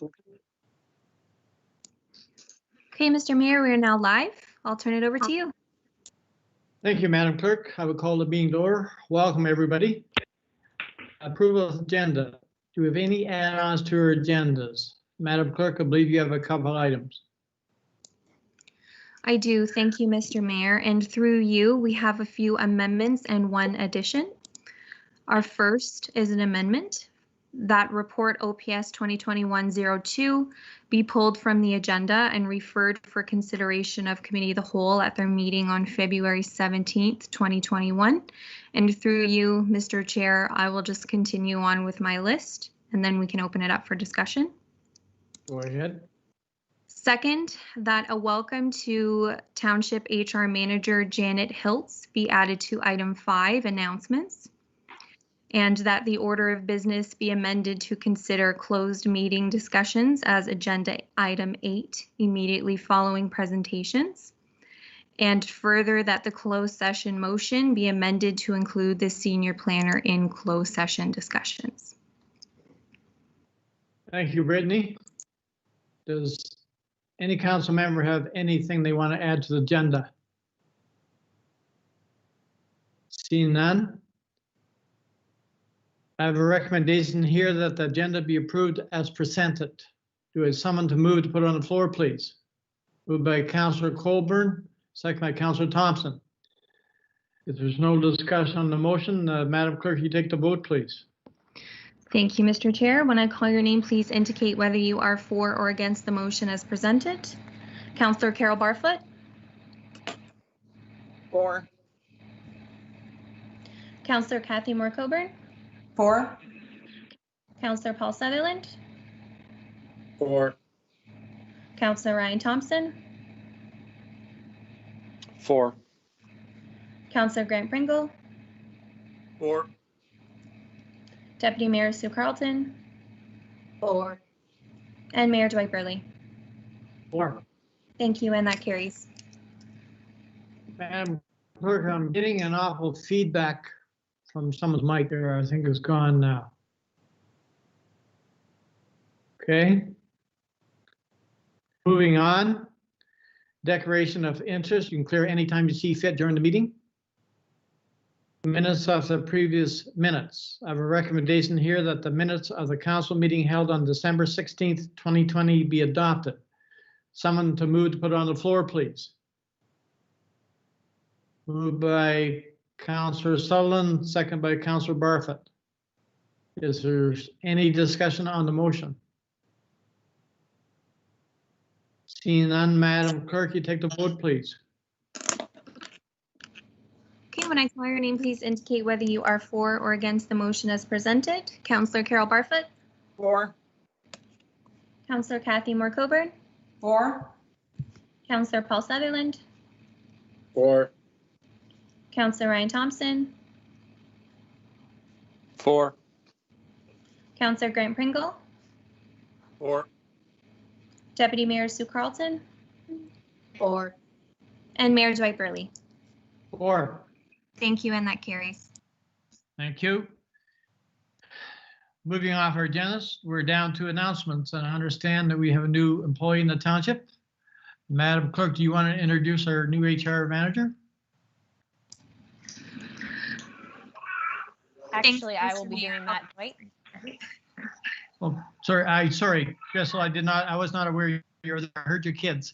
Okay, Mr. Mayor, we are now live. I'll turn it over to you. Thank you, Madam Clerk. I will call the meeting to order. Welcome, everybody. Approval of agenda. Do we have any add-ons to our agendas? Madam Clerk, I believe you have a couple items. I do. Thank you, Mr. Mayor. And through you, we have a few amendments and one addition. Our first is an amendment that report OPS 2021-02 be pulled from the agenda and referred for consideration of committee of the whole at their meeting on February 17th, 2021. And through you, Mr. Chair, I will just continue on with my list and then we can open it up for discussion. Go ahead. Second, that a welcome to Township HR Manager Janet Hiltz be added to item 5, announcements, and that the order of business be amended to consider closed meeting discussions as agenda item 8 immediately following presentations, and further that the closed session motion be amended to include the senior planner in closed session discussions. Thank you, Brittany. Does any council member have anything they want to add to the agenda? Seeing none. I have a recommendation here that the agenda be approved as presented. Do I someone to move to put on the floor, please? Moved by Councillor Colburn, second by Councillor Thompson. If there's no discussion on the motion, Madam Clerk, you take the vote, please. Thank you, Mr. Chair. When I call your name, please indicate whether you are for or against the motion as presented. Councillor Carol Barfoot. For. Councillor Kathy Moore Coburn. For. Councillor Paul Sutherland. For. Councillor Ryan Thompson. For. Councillor Grant Pringle. For. Deputy Mayor Sue Carlton. For. And Mayor Dwight Burley. For. Thank you, and that carries. Madam Clerk, I'm getting an awful feedback from someone's mic there. I think it's gone now. Okay. Moving on. Declaration of interest. You can clear anytime you see fit during the meeting. Minutes of the previous minutes. I have a recommendation here that the minutes of the council meeting held on December 16th, 2020 be adopted. Someone to move to put on the floor, please. Moved by Councillor Sutherland, second by Councillor Barfoot. Is there any discussion on the motion? Seeing none, Madam Clerk, you take the vote, please. Okay, when I call your name, please indicate whether you are for or against the motion as presented. Councillor Carol Barfoot. For. Councillor Kathy Moore Coburn. For. Councillor Paul Sutherland. For. Councillor Ryan Thompson. For. Councillor Grant Pringle. For. Deputy Mayor Sue Carlton. For. And Mayor Dwight Burley. For. Thank you, and that carries. Thank you. Moving off our agendas, we're down to announcements, and I understand that we have a new employee in the township. Madam Clerk, do you want to introduce our new HR manager? Actually, I will be doing that, Dwight. Oh, sorry, Crystal, I was not aware you were there. I heard your kids.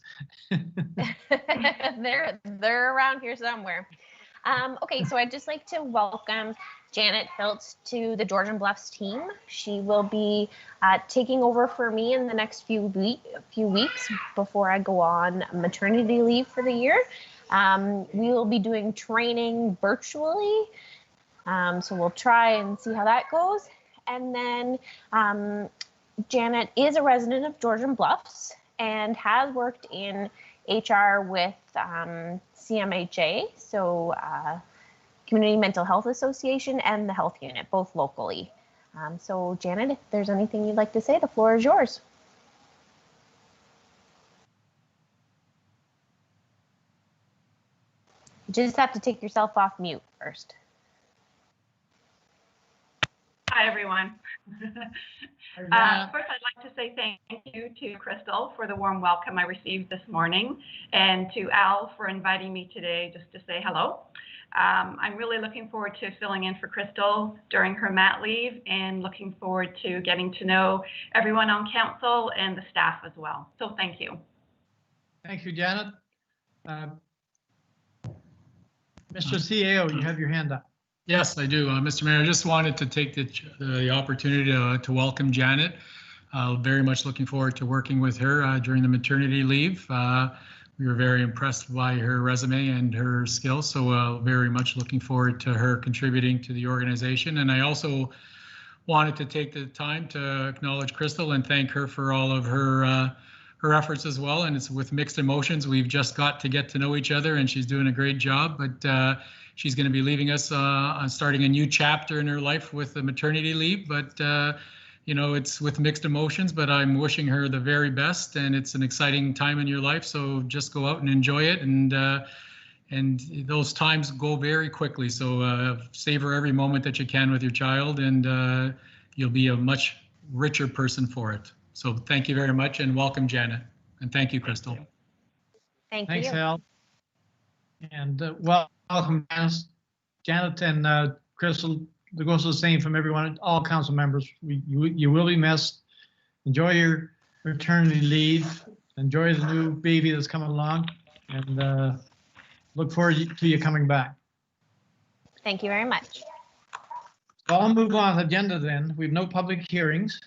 They're around here somewhere. Okay, so I'd just like to welcome Janet Hiltz to the Georgian Bluffs team. She will be taking over for me in the next few weeks before I go on maternity leave for the year. We will be doing training virtually, so we'll try and see how that goes. And then Janet is a resident of Georgian Bluffs and has worked in HR with CMHA, so Community Mental Health Association, and the Health Unit, both locally. So Janet, if there's anything you'd like to say, the floor is yours. You just have to take yourself off mute first. Hi, Hi, everyone. First, I'd like to say thank you to Crystal for the warm welcome I received this morning, and to Al for inviting me today just to say hello. I'm really looking forward to filling in for Crystal during her mat leave, and looking forward to getting to know everyone on council and the staff as well. So thank you. Thank you, Janet. Mr. CAO, you have your hand up. Yes, I do. Mr. Mayor, I just wanted to take the opportunity to welcome Janet. Very much looking forward to working with her during the maternity leave. We were very impressed by her resume and her skills, so very much looking forward to her contributing to the organization. And I also wanted to take the time to acknowledge Crystal and thank her for all of her efforts as well. And it's with mixed emotions. We've just got to know each other, and she's doing a great job. But she's going to be leaving us on starting a new chapter in her life with the maternity leave. But you know, it's with mixed emotions, but I'm wishing her the very best, and it's an exciting time in your life. So just go out and enjoy it, and those times go very quickly. So savor every moment that you can with your child, and you'll be a much richer person for it. So thank you very much, and welcome, Janet, and thank you, Crystal. Thank Thanks, you. Al. And welcome, Janet and Crystal. The goes the same from everyone, all council members. You will be missed. Enjoy your maternity leave. Enjoy the new baby that's coming along, and look forward to you coming back. Thank you very much. So I'll move on to the agenda then. We have no public hearings.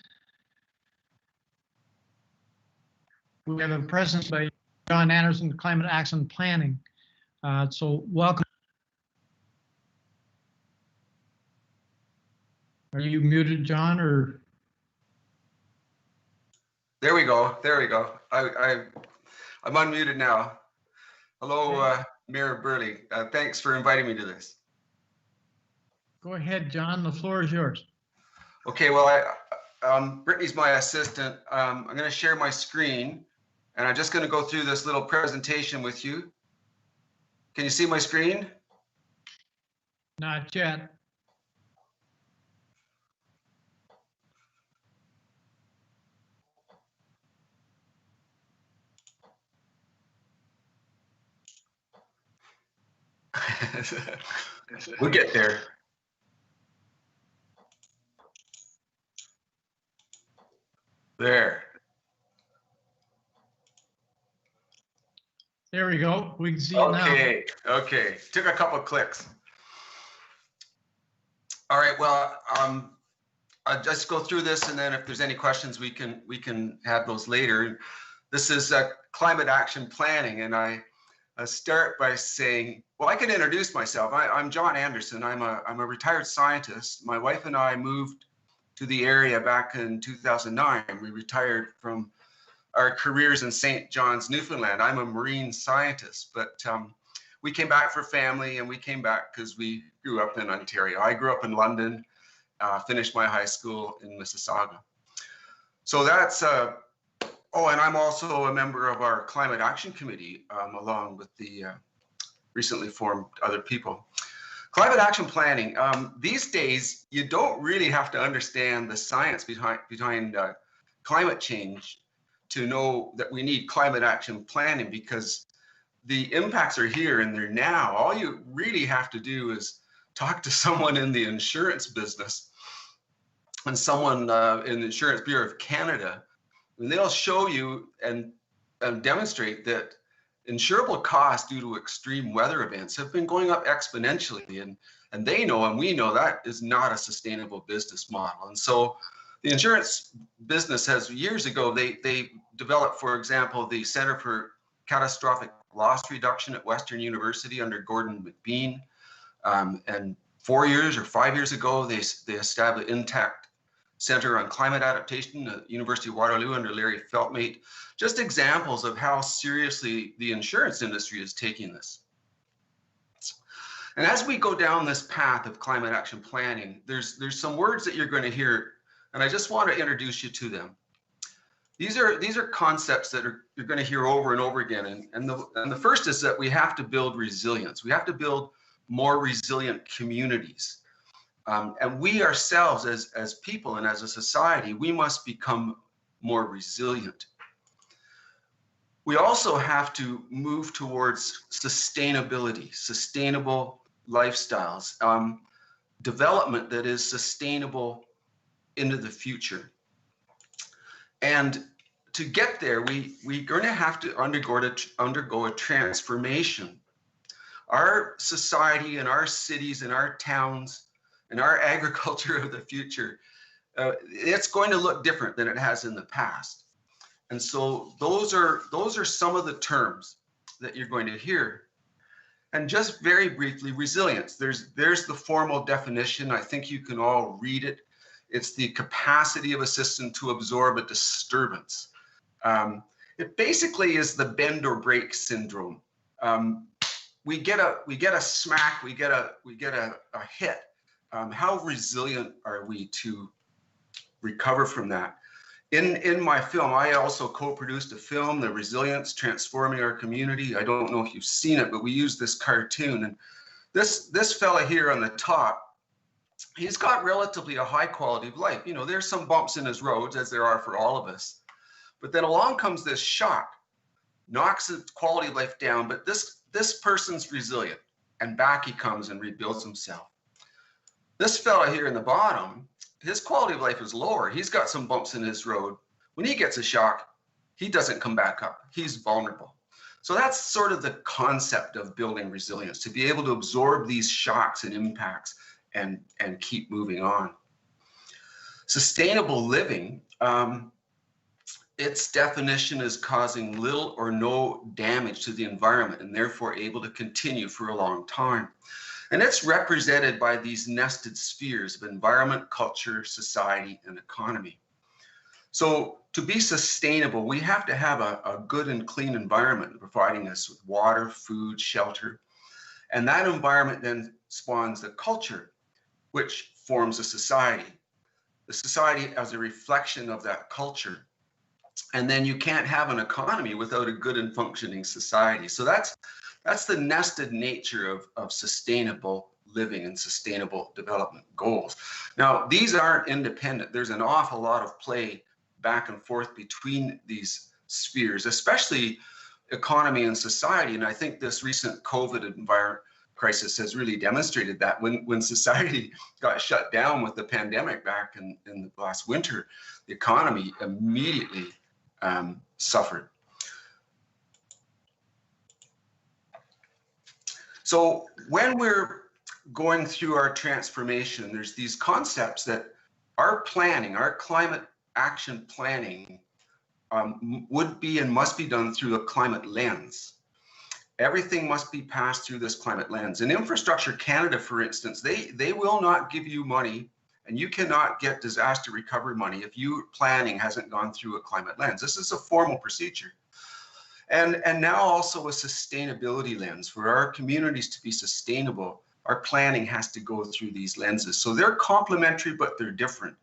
We have a presence by John Anderson, Climate Action Planning. So welcome. Are you muted, John, or? There we go. There we go. I'm unmuted now. Hello, Mayor Burley. Thanks for inviting me to this. Go ahead, John. The floor is yours. Okay. Well, Brittany's my assistant. I'm going to share my screen, and I'm just going to go through this little presentation with you. Can you see my screen? Not yet. We'll get there. There. There we go. We can see it now. Okay. Okay. Took a couple of clicks. All right. Well, I'll just go through this, and then if there's any questions, we can have those later. This is climate action planning, and I start by saying, well, I can introduce myself. I'm John Anderson. I'm a retired scientist. My wife and I moved to the area back in 2009. We retired from our careers in St. John's, Newfoundland. I'm a marine scientist, but we came back for family, and we came back because we grew up in Ontario. I grew up in London, finished my high school in Mississauga. So that's oh, and I'm also a member of our Climate Action Committee, along with the recently formed other people. Climate action planning. These days, you don't really have to understand the science behind climate change to know that we need climate action planning, because the impacts are here and they're now. All you really have to do is talk to someone in the insurance business and someone in the Insurance Bureau of Canada, and they'll show you and demonstrate that insurable costs due to extreme weather events have been going up exponentially, and they know, and we know, that is not a sustainable business model. And so the insurance business has, years ago, they developed, for example, the Center for Catastrophic Loss Reduction at Western University under Gordon McBean. And 4 years or 5 years ago, they established Intact Center on Climate Adaptation at University of Waterloo under Larry Feltmate. Just examples of how seriously the insurance industry is taking this. And as we go down this path of climate action planning, there's some words that you're going to hear, and I just want to introduce you to them. These are concepts that you're going to hear over and over again. And the first is that we have to build resilience. We have to build more resilient communities. And we ourselves as people and as a society, we must become more resilient. We also have to move towards sustainability, sustainable lifestyles, development that is sustainable into the future. And to get there, we're going to have to undergo a transformation. Our society and our cities and our towns and our agriculture of the future, it's going to look different than it has in the past. And so those are some of the terms that you're going to hear. And just very briefly, resilience. There's the formal definition. I think you can all read it. It's the capacity of a system to absorb a disturbance. It basically is the bend or break syndrome. We get a smack, we get a hit. How resilient are we to recover from that? In my film, I also co-produced a film, The Resilience, Transforming Our Community. I don't know if you've seen it, but we used this cartoon. And this fella here on the top, he's got relatively a high quality of life. You know, there's some bumps in his roads, as there are for all of us. But then along comes this shock, knocks his quality of life down, but this person's resilient, and back he comes and rebuilds himself. This fella here in the bottom, his quality of life is lower. He's got some bumps in his road. When he gets a shock, he doesn't come back up. He's vulnerable. So that's sort of the concept of building resilience, to be able to absorb these shocks and impacts and keep moving on. Sustainable living, its definition is causing little or no damage to the environment and therefore able to continue for a long time. And it's represented by these nested spheres of environment, culture, society, and economy. So to be sustainable, we have to have a good and clean environment providing us with water, food, shelter. And that environment then spawns the culture, which forms a society. The society as a reflection of that culture. And then you can't have an economy without a good and functioning society. So that's the nested nature of sustainable living and sustainable development goals. Now, these aren't independent. There's an awful lot of play back and forth between these spheres, especially economy and society. And I think this recent COVID environment crisis has really demonstrated that. When society got shut down with the pandemic back in the last winter, the economy immediately suffered. So when we're going through our transformation, there's these concepts that our planning, our climate action planning would be and must be done through a climate lens. Everything must be passed through this climate lens. In Infrastructure Canada, for instance, they will not give you money, and you cannot get disaster recovery money if your planning hasn't gone through a climate lens. This is a formal procedure. And now also a sustainability lens. For our communities to be sustainable, our planning has to go through these lenses. So they're complementary, but they're different.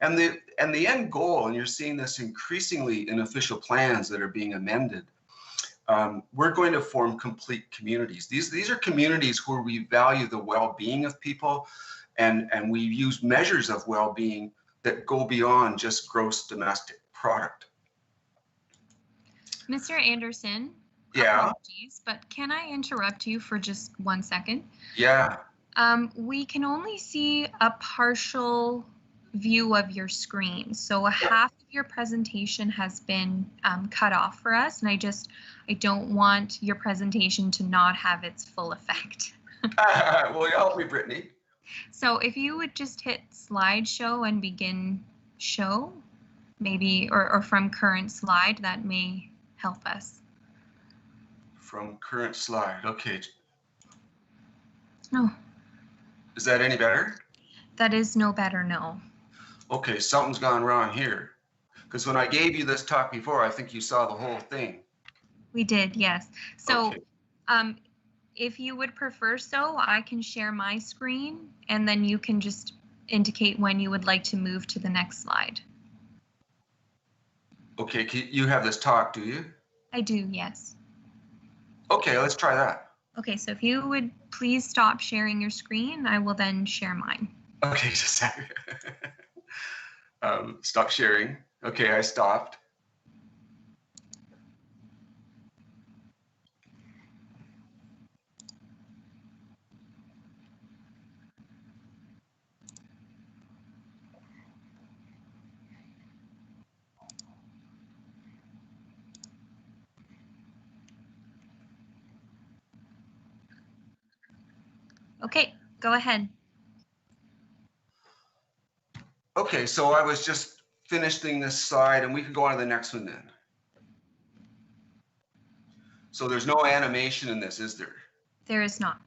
And the end goal, and you're seeing this increasingly in official plans that are being amended, we're going to form complete communities. These are communities where we value the well-being of people, and we use measures of well-being that go beyond just gross domestic product. Mr. Anderson, yeah. Apologies, but can I interrupt you for just 1 second? Yeah. We can only see a partial view of your screen. So half of your presentation has been cut off for us, and I don't want your presentation to not have its full effect. Well, help me, Brittany. So if you would just hit slideshow and begin show, maybe, or from current slide, that may help us. From current slide, okay. No. Is that any better? That is no better, no. Okay, something's gone wrong here. Because when I gave you this talk before, I think you saw the whole thing. We did, yes. So okay. If you would prefer so, I can share my screen, and then you can just indicate when you would like to move to the next slide. Okay, you have this talk, do you? I do, yes. Okay, let's try that. Okay, so if you would please stop sharing your screen, I will then share mine. Okay, just a second. Stop sharing. Okay, I stopped. Okay, go ahead. Okay, so I was just finishing this slide, and we can go on to the next one then. So there's no animation in this, is there? There is not.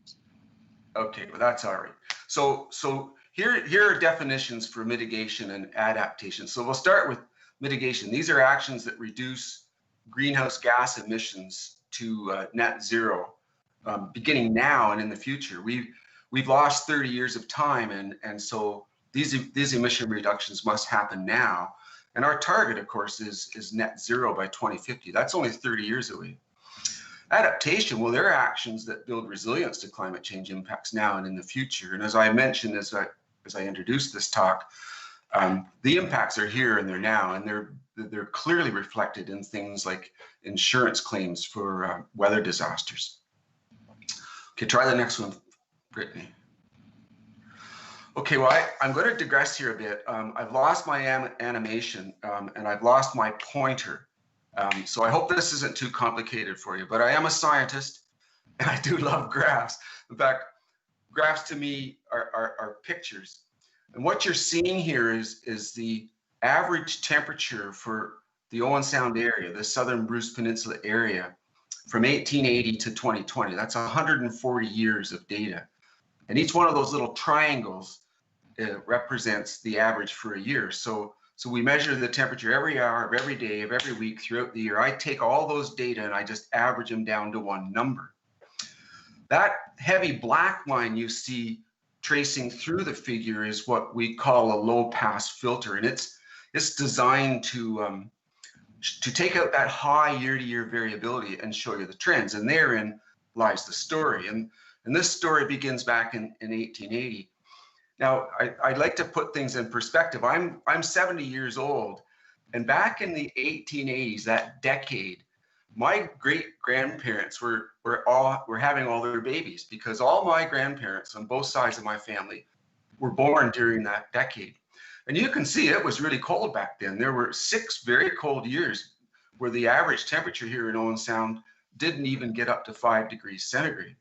Okay, well, that's all right. So here are definitions for mitigation and adaptation. So we'll start with mitigation. These are actions that reduce greenhouse gas emissions to net zero, beginning now and in the future. We've lost 30 years of time, and so these emission reductions must happen now. And our target, of course, is net zero by 2050. That's only 30 years away. Adaptation, well, there are actions that build resilience to climate change impacts now and in the future. And as I mentioned, as I introduced this talk, the impacts are here and they're now, and they're clearly reflected in things like insurance claims for weather disasters. Okay, try the next one, Brittany. Okay, well, I'm going to digress here a bit. I've lost my animation and I've lost my pointer. So I hope this isn't too complicated for you, but I am a scientist and I do love graphs. In fact, graphs to me are pictures. And what you're seeing here is the average temperature for the Owen Sound area, the Southern Bruce Peninsula area, from 1880 to 2020. That's 140 years of data. And each one of those little triangles represents the average for a year. So we measure the temperature every hour of every day of every week throughout the year. I take all those data and I just average them down to one number. That heavy black line you see tracing through the figure is what we call a low pass filter. And it's designed to take out that high year-to-year variability and show you the trends. And therein lies the story. And this story begins back in 1880. Now, I'd like to put things in perspective. I'm 70 years old, and back in the 1880s, that decade, my great-grandparents were having all their babies, because all my grandparents on both sides of my family were born during that decade. And you can see it was really cold back then. There were 6 very cold years where the average temperature here in Owen Sound didn't even get up to 5 degrees centigrade.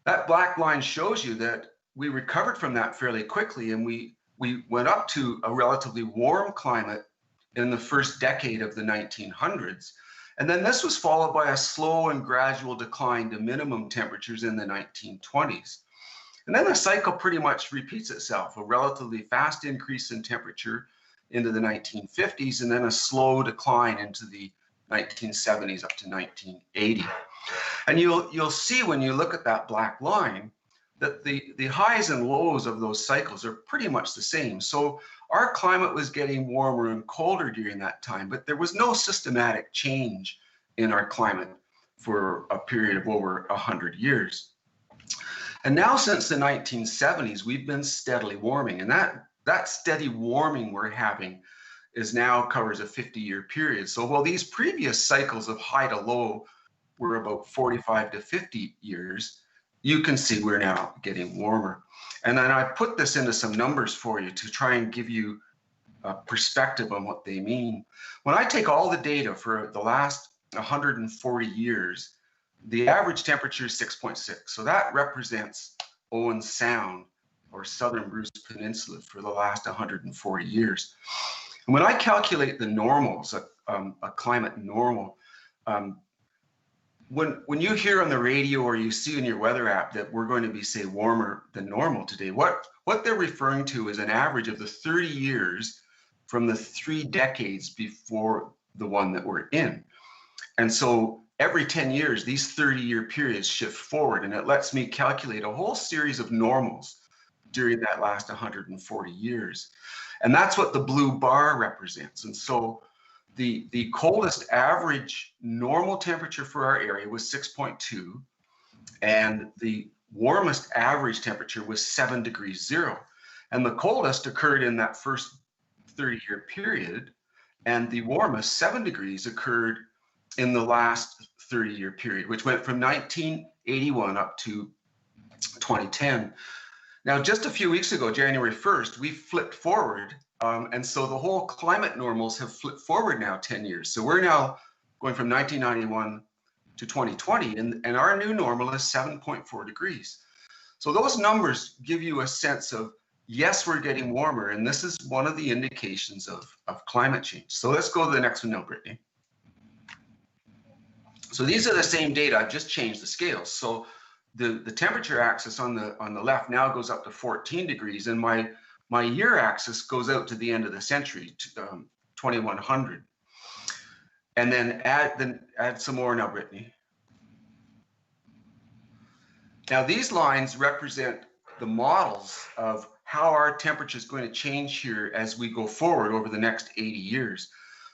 That black line shows you that we recovered from that fairly quickly, and we went up to a relatively warm climate in the first decade of the 1900s. And then this was followed by a slow and gradual decline to minimum temperatures in the 1920s. And then the cycle pretty much repeats itself, a relatively fast increase in temperature into the 1950s, and then a slow decline into the 1970s up to 1980. And you'll see when you look at that black line that the highs and lows of those cycles are pretty much the same. So our climate was getting warmer and colder during that time, but there was no systematic change in our climate for a period of over 100 years. And now since the 1970s, we've been steadily warming, and that steady warming we're having is now covers a 50-year period. So while these previous cycles of high to low were about 45 to 50 years, you can see we're now getting warmer. And then I put this into some numbers for you to try and give you a perspective on what they mean. When I take all the data for the last 140 years, the average temperature is 6.6. So that represents Owen Sound or Southern Bruce Peninsula for the last 140 years. And when I calculate the normals, a climate normal, when you hear on the radio or you see in your weather app that we're going to be, say, warmer than normal today, what they're referring to is an average of the 30 years from the 3 decades before the one that we're in. And so every 10 years, these 30-year periods shift forward, and it lets me calculate a whole series of normals during that last 140 years. And that's what the blue bar represents. And so the coldest average normal temperature for our area was 6.2, and the warmest average temperature was 7 degrees 0. And the coldest occurred in that first 30-year period, and the warmest, 7 degrees, occurred in the last 30-year period, which went from 1981 up to 2010. Now, just a few weeks ago, January 1st, we flipped forward. And so the whole climate normals have flipped forward now 10 years. So we're now going from 1991 to 2020, and our new normal is 7.4 degrees. So those numbers give you a sense of, yes, we're getting warmer, and this is one of the indications of climate change. So let's go to the next one now, Brittany. So these are the same data, I've just changed the scales. So the temperature axis on the left now goes up to 14 degrees, and my year axis goes out to the end of the century, to 2100. And then add some more now, Brittany. Now these lines represent the models of how our temperature is going to change here as we go forward over the next 80 years.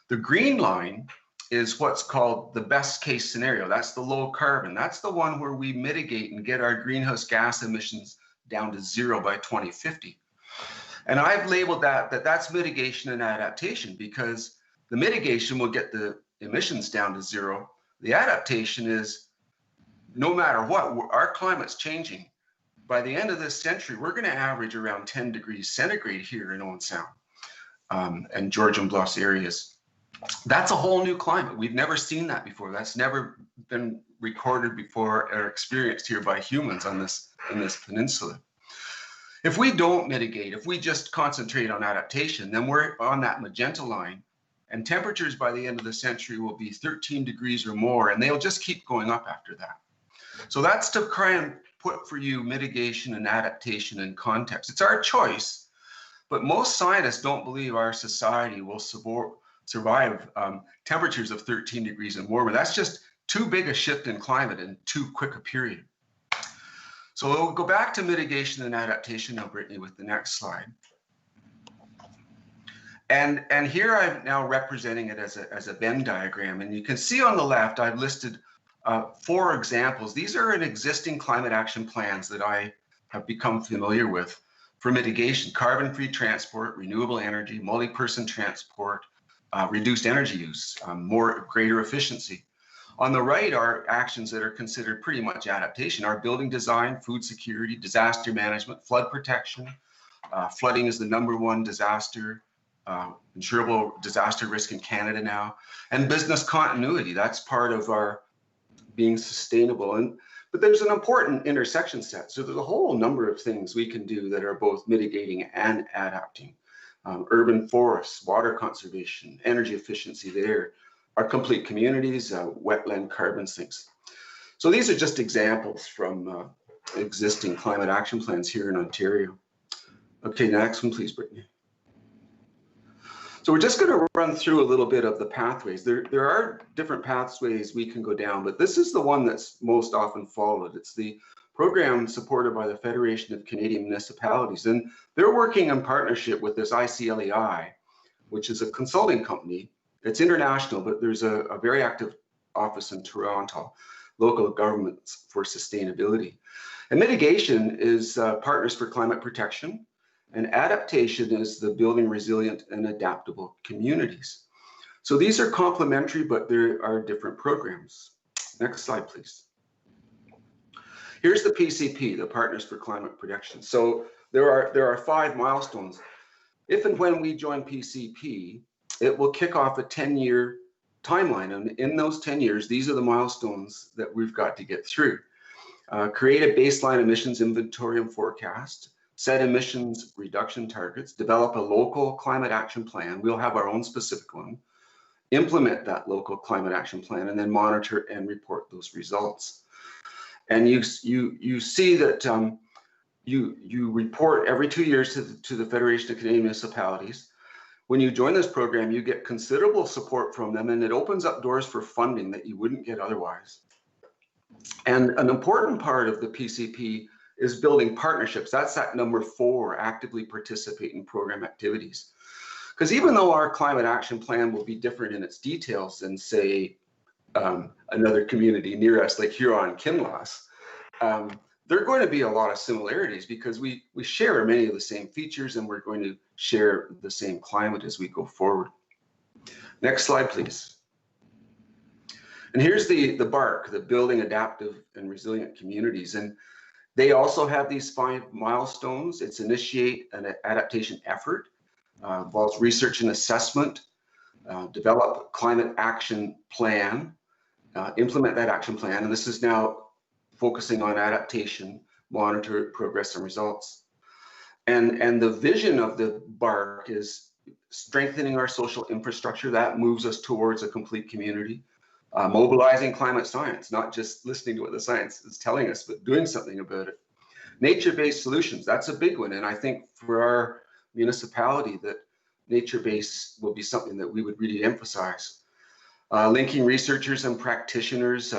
The green line is what's called the best case scenario. That's the low carbon. That's the one where we mitigate and get our greenhouse gas emissions down to 0 by 2050. And I've labeled that's mitigation and adaptation, because the mitigation will get the emissions down to 0. The adaptation is, no matter what, our climate's changing. By the end of this century, we're going to average around 10 degrees centigrade here in Owen Sound and Georgian Bluffs areas. That's a whole new climate. We've never seen that before. That's never been recorded before or experienced here by humans on this peninsula. If we don't mitigate, if we just concentrate on adaptation, then we're on that magenta line, and temperatures by the end of the century will be 13 degrees or more, and they'll just keep going up after that. So that's to try and put for you mitigation and adaptation in context. It's our choice, but most scientists don't believe our society will survive temperatures of 13 degrees and warmer. That's just too big a shift in climate in too quick a period. So we'll go back to mitigation and adaptation now, Brittany, with the next slide. And here I'm now representing it as a Venn diagram. And you can see on the left, I've listed 4 examples. These are in existing climate action plans that I have become familiar with for mitigation: carbon-free transport, renewable energy, multi-person transport, reduced energy use, greater efficiency. On the right are actions that are considered pretty much adaptation: our building design, food security, disaster management, flood protection. Flooding is the #1 disaster, insurable disaster risk in Canada now, and business continuity. That's part of our being sustainable. But there's an important intersection set. So there's a whole number of things we can do that are both mitigating and adapting. Urban forests, water conservation, energy efficiency there, our complete communities, wetland carbon sinks. So these are just examples from existing climate action plans here in Ontario. Okay, next one, please, Brittany. So we're just going to run through a little bit of the pathways. There are different pathways we can go down, but this is the one that's most often followed. It's the program supported by the Federation of Canadian Municipalities, and they're working in partnership with this ICLEI, which is a consulting company. It's international, but there's a very active office in Toronto, Local Governments for Sustainability. And mitigation is Partners for Climate Protection, and adaptation is the Building Resilient and Adaptable Communities. So these are complementary, but there are different programs. Next slide, please. Here's the PCP, the Partners for Climate Protection. So there are 5 milestones. If and when we join PCP, it will kick off a 10-year timeline. And in those 10 years, these are the milestones that we've got to get through. Create a baseline emissions inventory and forecast, set emissions reduction targets, develop a local climate action plan. We'll have our own specific one. Implement that local climate action plan, and then monitor and report those results. And you see that you report every 2 years to the Federation of Canadian Municipalities. When you join this program, you get considerable support from them, and it opens up doors for funding that you wouldn't get otherwise. And an important part of the PCP is building partnerships. That's that #4, actively participate in program activities. Because even though our climate action plan will be different in its details than, say, another community near us like Huron-Kinloss, there are going to be a lot of similarities because we share many of the same features, and we're going to share the same climate as we go forward. Next slide, please. And here's the BARC, the Building Adaptive and Resilient Communities. And they also have these 5 milestones. It's initiate an adaptation effort, involves research and assessment, develop climate action plan, implement that action plan. And this is now focusing on adaptation, monitor progress and results. And the vision of the BARC is strengthening our social infrastructure. That moves us towards a complete community. Mobilizing climate science, not just listening to what the science is telling us, but doing something about it. Nature-based solutions, that's a big one. And I think for our municipality that nature-based will be something that we would really emphasize. Linking researchers and practitioners.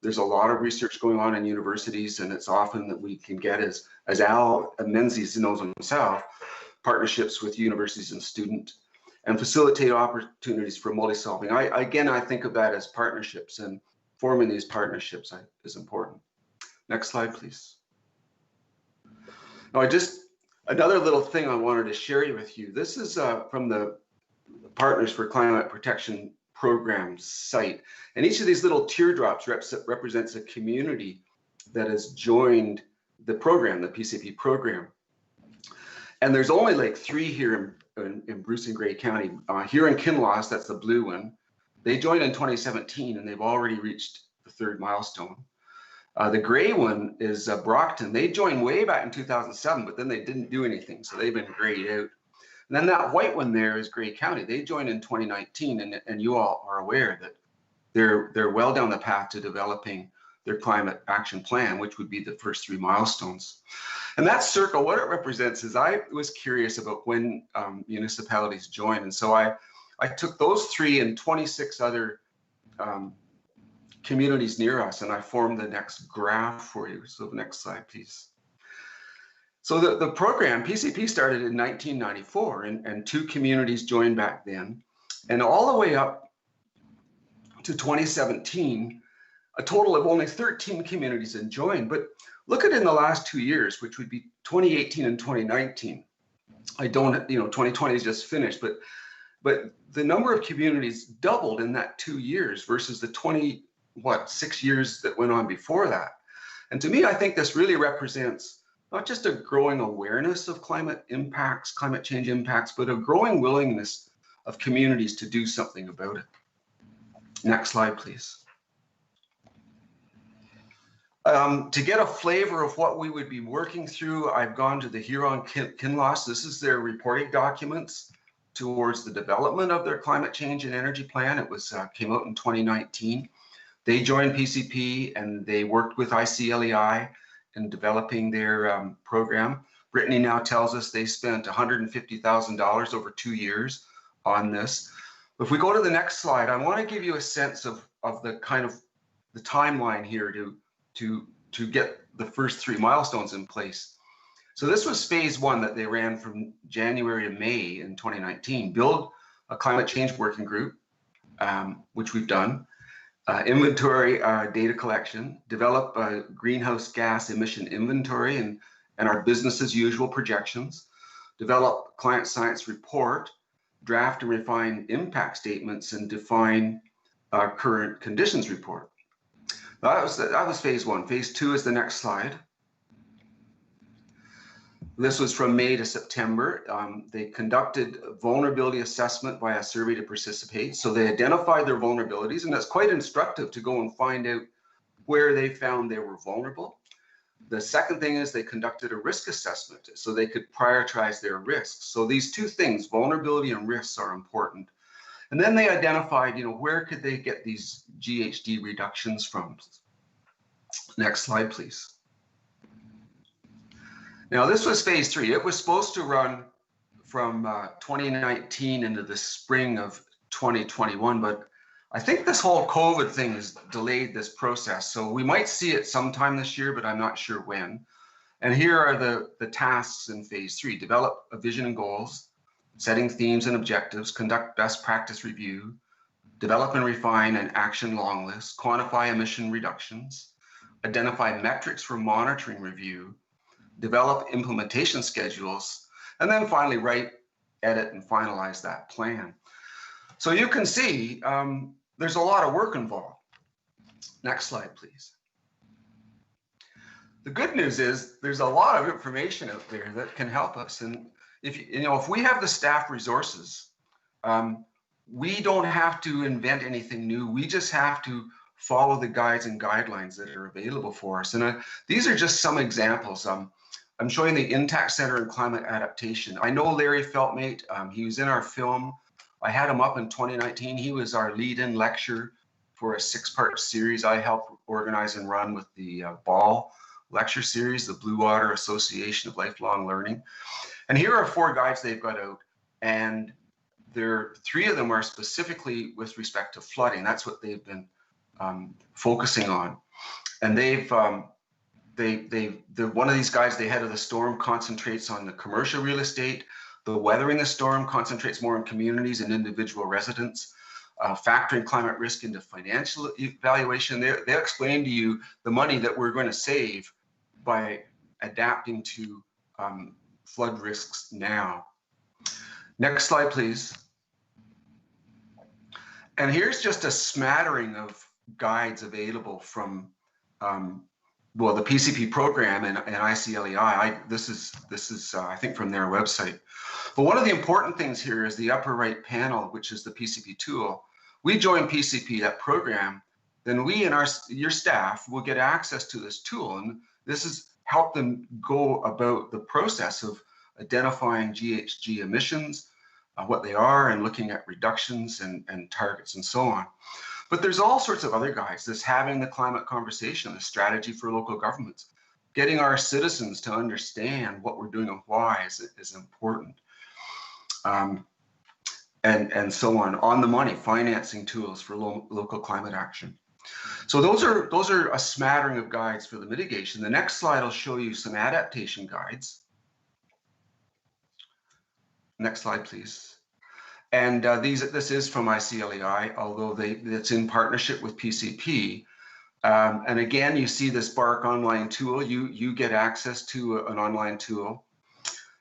There's a lot of research going on in universities, and it's often that we can get, as Al Menzies knows himself, partnerships with universities and students, and facilitate opportunities for multi-solving. I think of that as partnerships, and forming these partnerships is important. Next slide, please. Now, another little thing I wanted to share with you. This is from the Partners for Climate Protection Program site. And each of these little teardrops represents a community that has joined the program, the PCP program. And there's only like 3 here in Bruce and Grey County. Here in Kinloss, that's the blue one. They joined in 2017, and they've already reached the 3rd milestone. The gray one is Brockton. They joined way back in 2007, but then they didn't do anything, so they've been grayed out. And then that white one there is Grey County. They joined in 2019, and you all are aware that they're well down the path to developing their climate action plan, which would be the first 3 milestones. And that circle, what it represents is I was curious about when municipalities join. And so I took those 3 and 26 other communities near us, and I formed the next graph for you. So the next slide, please. So the program, PCP, started in 1994, and 2 communities joined back then. And all the way up to 2017, a total of only 13 communities had joined. But look at in the last 2 years, which would be 2018 and 2019. 2020 is just finished, but the number of communities doubled in that 2 years versus the 6 years that went on before that. And to me, I think this really represents not just a growing awareness of climate impacts, climate change impacts, but a growing willingness of communities to do something about it. Next slide, please. To get a flavor of what we would be working through, I've gone to the Huron Kinloss. This is their reporting documents towards the development of their climate change and energy plan. It was came out in 2019. They joined PCP, and they worked with ICLEI in developing their program. Brittany now tells us they spent $150,000 over 2 years on this. If we go to the next slide, I want to give you a sense of the kind of the timeline here to get the first 3 milestones in place. So this was phase 1 that they ran from January to May in 2019. Build a climate change working group, which we've done. Inventory data collection, develop a greenhouse gas emission inventory and our business as usual projections, develop client science report, draft and refine impact statements, and define current conditions report. That was phase 1. Phase 2 is the next slide. This was from May to September. They conducted vulnerability assessment by a survey to participate. So they identified their vulnerabilities, and that's quite instructive to go and find out where they found they were vulnerable. The second thing is they conducted a risk assessment so they could prioritize their risks. So these 2 things, vulnerability and risks, are important. And then they identified, where could they get these GHG reductions from? Next slide, please. Now, this was phase 3. It was supposed to run from 2019 into the spring of 2021, but I think this whole COVID thing has delayed this process. So we might see it sometime this year, but I'm not sure when. And here are the tasks in phase 3. Develop a vision and goals, setting themes and objectives, conduct best practice review, develop and refine an action long list, quantify emission reductions, identify metrics for monitoring review, develop implementation schedules, and then finally write, edit, and finalize that plan. So you can see there's a lot of work involved. Next slide, please. The good news is there's a lot of information out there that can help us. And if we have the staff resources, we don't have to invent anything new. We just have to follow the guides and guidelines that are available for us. And these are just some examples. I'm showing the Intact Center on Climate Adaptation. I know Larry Feltmate. He was in our film. I had him up in 2019. He was our lead-in lecturer for a 6-part series I helped organize and run with the BALL lecture series, the Blue Water Association of Lifelong Learning. And here are 4 guides they've got out. And 3 of them are specifically with respect to flooding. That's what they've been focusing on. And one of these guides, the Head of the Storm, concentrates on the commercial real estate. The Weathering the Storm concentrates more on communities and individual residents. Factoring climate risk into financial evaluation. They'll explain to you the money that we're going to save by adapting to flood risks now. Next slide, please. And here's just a smattering of guides available from well, the PCP program and ICLEI. This is I think from their website. But one of the important things here is the upper right panel, which is the PCP tool. We join PCP, that program, then we and your staff will get access to this tool. And this is help them go about the process of identifying GHG emissions, what they are, and looking at reductions and targets and so on. But there's all sorts of other guides. This having the climate conversation, the strategy for local governments, getting our citizens to understand what we're doing and why is important. And so on the money, financing tools for local climate action. So those are a smattering of guides for the mitigation. The next slide will show you some adaptation guides. Next slide, please. And this is from ICLEI, although it's in partnership with PCP. And again, you see this BARC online tool. You get access to an online tool.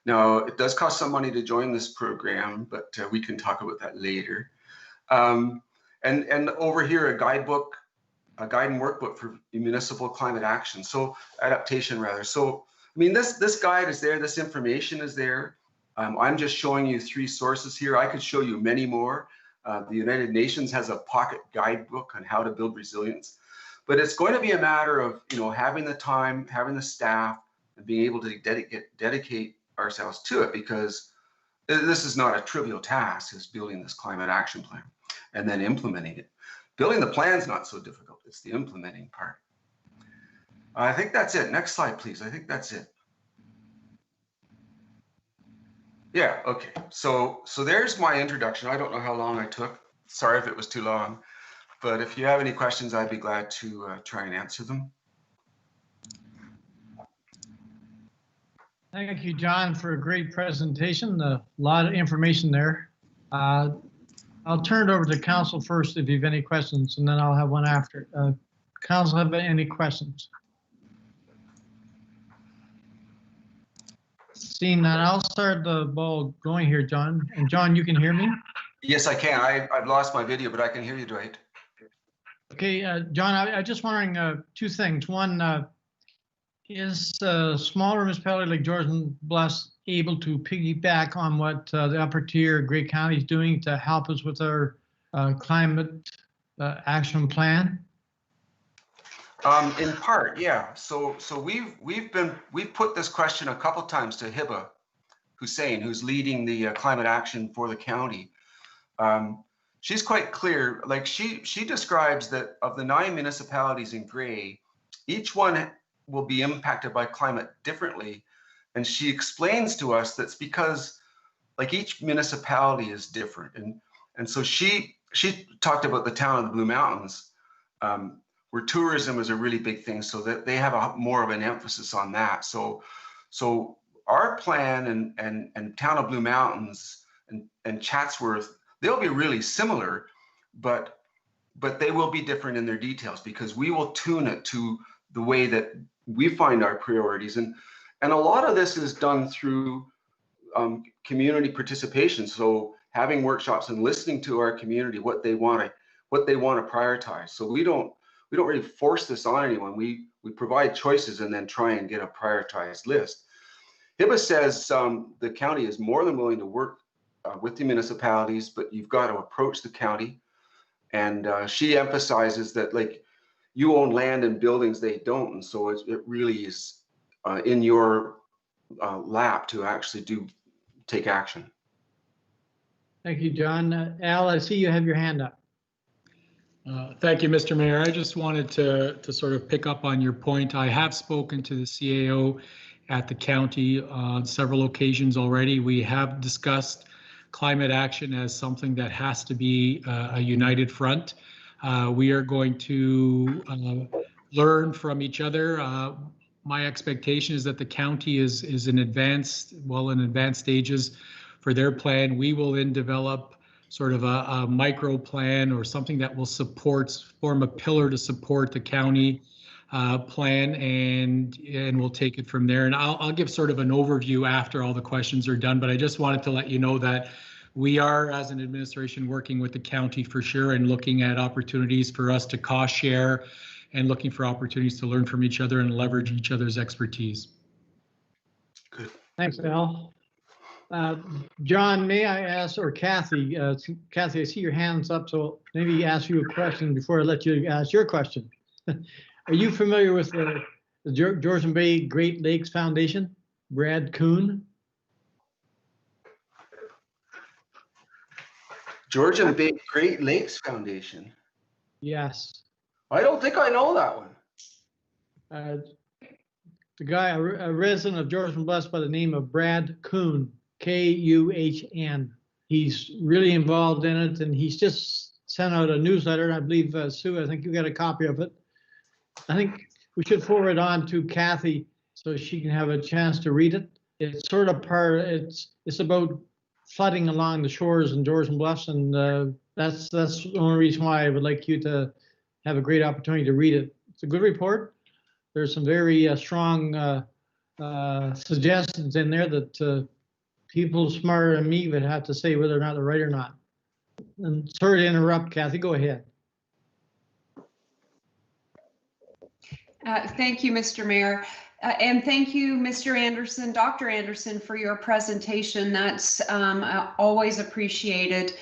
Now, it does cost some money to join this program, but we can talk about that later. And over here, a guide and workbook for municipal climate action. So adaptation, rather. So, I mean, this guide is there. This information is there. I'm just showing you 3 sources here. I could show you many more. The United Nations has a pocket guidebook on how to build resilience. But it's going to be a matter of having the time, having the staff, and being able to dedicate ourselves to it, because this is not a trivial task, is building this climate action plan and then implementing it. Building the plan is not so difficult. It's the implementing part. I think that's it. Next slide, please. I think that's it. Yeah, okay. So there's my introduction. I don't know how long I took. Sorry if it was too long, but if you have any questions, I'd be glad to try and answer them. Thank you, John, for a great presentation. A lot of information there. I'll turn it over to Council first if you have any questions, and then I'll have one after. Council, have any questions? Seeing that, I'll start the ball going here, John. And John, you can hear me? Yes, I can. I've lost my video, but I can hear you, Dwight. Okay, John, I'm just wondering 2 things. One, is a smaller municipality like Georgian Bluffs able to piggyback on what the upper tier Grey County is doing to help us with our climate action plan? In part, yeah. So we've put this question a couple times to Hiba Hussein, who's leading the climate action for the county. She's quite clear. Like she describes that of the 9 municipalities in gray, each one will be impacted by climate differently, and she explains to us that's because like each municipality is different, and so she talked about the town of the Blue Mountains, where tourism is a really big thing, so that they have more of an emphasis on that. So our plan and town of Blue Mountains and Chatsworth, they'll be really similar, but they will be different in their details, because we will tune it to the way that we find our priorities. And a lot of this is done through community participation. So having workshops and listening to our community, what they want to prioritize. So we don't really force this on anyone. We provide choices and then try and get a prioritized list. HIBA says the county is more than willing to work with the municipalities, but you've got to approach the county. And she emphasizes that, like, you own land and buildings, they don't. And so it really is in your lap to actually take action. Thank you, John. Al, I see you have your hand up. Thank you, Mr. Mayor. I just wanted to sort of pick up on your point. I have spoken to the CAO at the county on several occasions already. We have discussed climate action as something that has to be a united front. We are going to learn from each other. My expectation is that the county is in advanced stages for their plan. We will then develop sort of a micro plan or something that will form a pillar to support the county plan, and we'll take it from there. And I'll give sort of an overview after all the questions are done, but I just wanted to let you know that we are, as an administration, working with the county for sure and looking at opportunities for us to cost share and looking for opportunities to learn from each other and leverage each other's expertise. Good. Thanks, Al. John, may I ask, or Kathy, Kathy, I see your hands up, so maybe ask you a question before I let you ask your question. Are you familiar with the Georgian Bay Great Lakes Foundation, Brad Kuhn? Georgian Bay Great Lakes Foundation? Yes. I don't think I know that one. The guy, a resident of Georgian Bluffs by the name of Brad Kuhn, K-U-H-N. He's really involved in it, and he's just sent out a newsletter. I believe, Sue, I think you got a copy of it. I think we should forward it on to Kathy so she can have a chance to read it. It's sort of it's about flooding along the shores in Georgian Bluffs, and that's the only reason why I would like you to have a great opportunity to read it. It's a good report. There's some very strong suggestions in there that people smarter than me would have to say whether or not they're right or not. And sorry to interrupt, Kathy, go ahead. Thank you, Mr. Mayor. And thank you, Mr. Anderson, Dr. Anderson, for your presentation. That's always appreciated.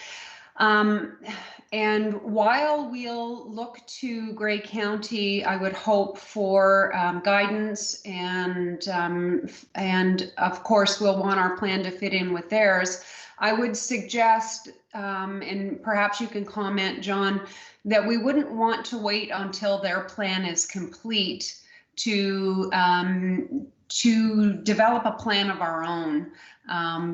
And while we'll look to Grey County, I would hope for guidance, and of course we'll want our plan to fit in with theirs. I would suggest, and perhaps you can comment, John, that we wouldn't want to wait until their plan is complete to develop a plan of our own,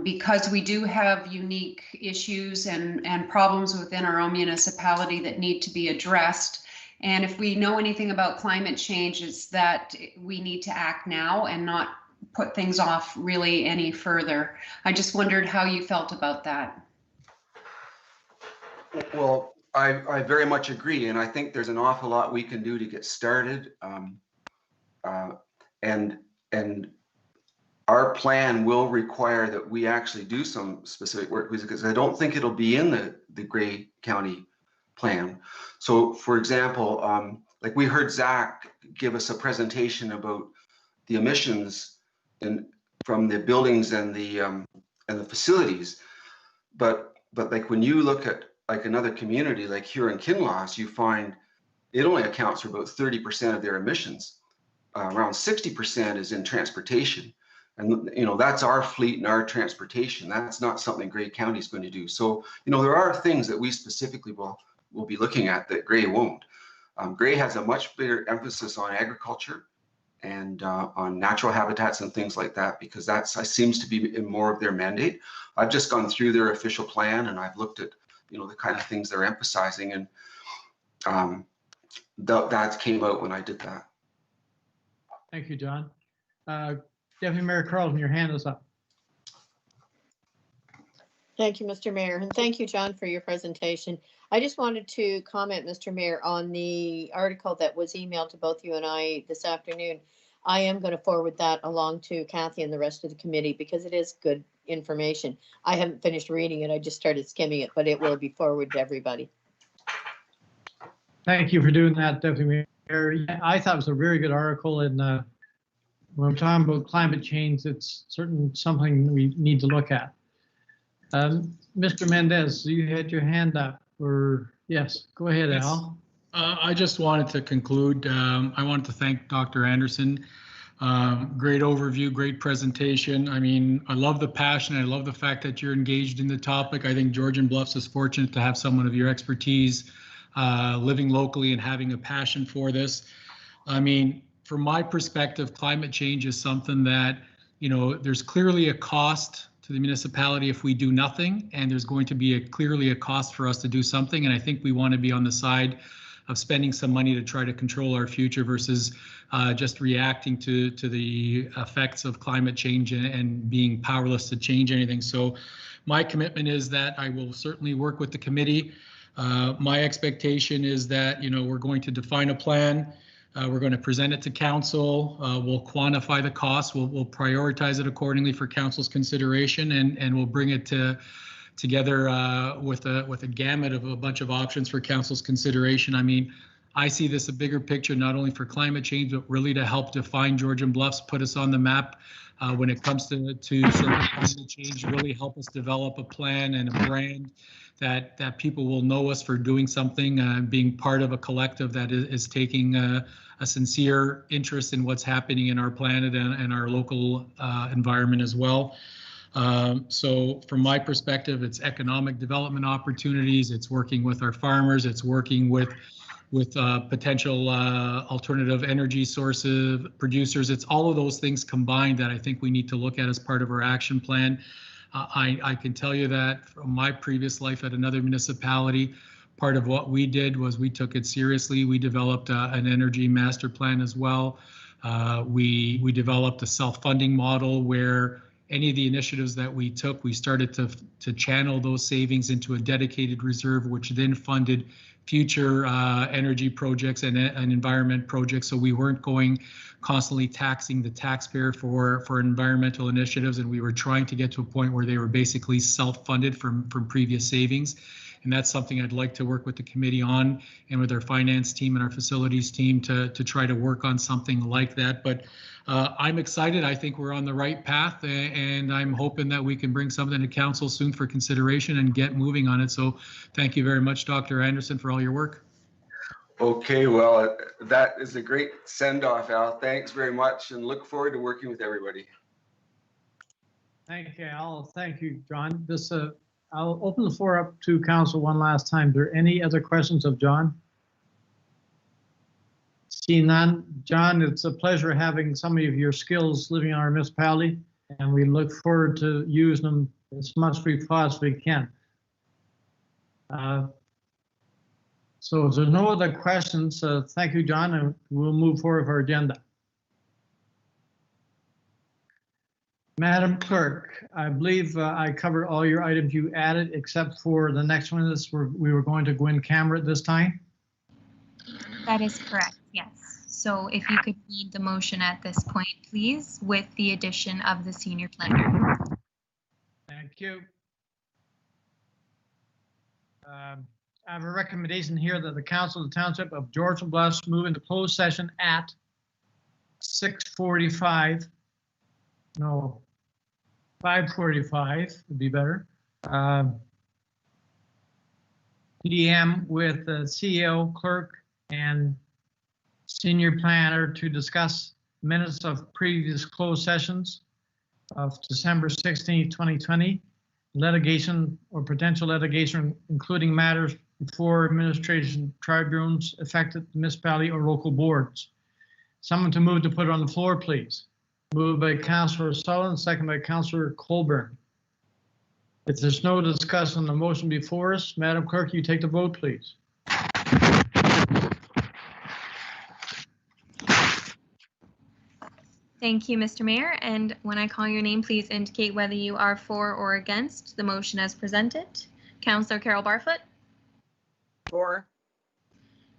because we do have unique issues and problems within our own municipality that need to be addressed. And if we know anything about climate change, it's that we need to act now and not put things off really any further. I just wondered how you felt about that. Well, I very much agree, and I think there's an awful lot we can do to get started. And our plan will require that we actually do some specific work, because I don't think it'll be in the Grey County plan. So, for example, like we heard Zach give us a presentation about the emissions from the buildings and the facilities, but like when you look at like another community like Huron-Kinloss, you find it only accounts for about 30% of their emissions. Around 60% is in transportation. And, you know, that's our fleet and our transportation. That's not something Grey County is going to do. So, you know, there are things that we specifically will be looking at that Grey won't. Grey has a much bigger emphasis on agriculture and on natural habitats and things like that, because that seems to be in more of their mandate. I've just gone through their official plan and I've looked at, you know, the kind of things they're emphasizing, and that came out when I did that. Thank you, John. Deputy Mayor Carlton, your hand is up. Thank you, Mr. Mayor, and thank you, John, for your presentation. I just wanted to comment, Mr. Mayor, on the article that was emailed to both you and I this afternoon. I am going to forward that along to Kathy and the rest of the committee because it is good information. I haven't finished reading it. I just started skimming it, but it will be forwarded to everybody. Thank you for doing that, Deputy Mayor. Yeah, I thought it was a very good article, and when we're talking about climate change, it's certainly something we need to look at. Mr. Mendez, you had your hand up, or yes, go ahead, Yes. Al. I just wanted to conclude. I wanted to thank Dr. Anderson. Great overview, great presentation. I mean, I love the passion. I love the fact that you're engaged in the topic. I think Georgian Bluffs is fortunate to have someone of your expertise, living locally and having a passion for this. I mean, from my perspective, climate change is something that, you know, there's clearly a cost to the municipality if we do nothing, and there's going to be clearly a cost for us to do something. And I think we want to be on the side of spending some money to try to control our future versus just reacting to the effects of climate change and being powerless to change anything. So my commitment is that I will certainly work with the committee. My expectation is that, you know, we're going to define a plan. We're going to present it to council. We'll quantify the costs. We'll prioritize it accordingly for council's consideration, and we'll bring it together with a gamut of a bunch of options for council's consideration. I mean, I see this a bigger picture, not only for climate change, but really to help define Georgian Bluffs, put us on the map when it comes to climate change, really help us develop a plan and a brand that people will know us for doing something, being part of a collective that is taking a sincere interest in what's happening in our planet and our local environment as well. So from my perspective, it's economic development opportunities, it's working with our farmers, it's working with potential alternative energy sources, producers. It's all of those things combined that I think we need to look at as part of our action plan. I can tell you that from my previous life at another municipality, part of what we did was we took it seriously. We developed an energy master plan as well. We developed a self-funding model where any of the initiatives that we took, we started to channel those savings into a dedicated reserve, which then funded future energy projects and environment projects. So we weren't going constantly taxing the taxpayer for environmental initiatives, and we were trying to get to a point where they were basically self-funded from previous savings. And that's something I'd like to work with the committee on and with our finance team and our facilities team to try to work on something like that. But I'm excited. I think we're on the right path, and I'm hoping that we can bring something to council soon for consideration and get moving on it. So thank you very much, Dr. Anderson, for all your work. Okay, well, that is a great send-off, Al. Thanks very much, and look forward to working with everybody. Thank you, Al. Thank you, John. I'll open the floor up to council one last time. Are there any other questions of John? See none. John, it's a pleasure having some of your skills living in our municipality, and we look forward to using them as much as we possibly can. So if there's no other questions, thank you, John, and we'll move forward with our agenda. Madam Clerk, I believe I covered all your items you added, except for the next one. We were going to go in camera at this time. That is correct, yes. So if you could read the motion at this point, please, with the addition of the senior planner. Thank you. I have a recommendation here that the Council of the Township of Georgian Bluffs move into closed session at 6:45. No, 5:45 would be better. PM with the CEO, clerk, and senior planner to discuss minutes of previous closed sessions of December 16, 2020, litigation or potential litigation, including matters before administration tribunals affected the municipality or local boards. Someone to move to put it on the floor, please. Moved by Councillor Sullivan, second by Councillor Colburn. If there's no discussion on the motion before us, Madam Clerk, you take the vote, please. Thank you, Mr. Mayor. And when I call your name, please indicate whether you are for or against the motion as presented. Councillor Carol Barfoot, For.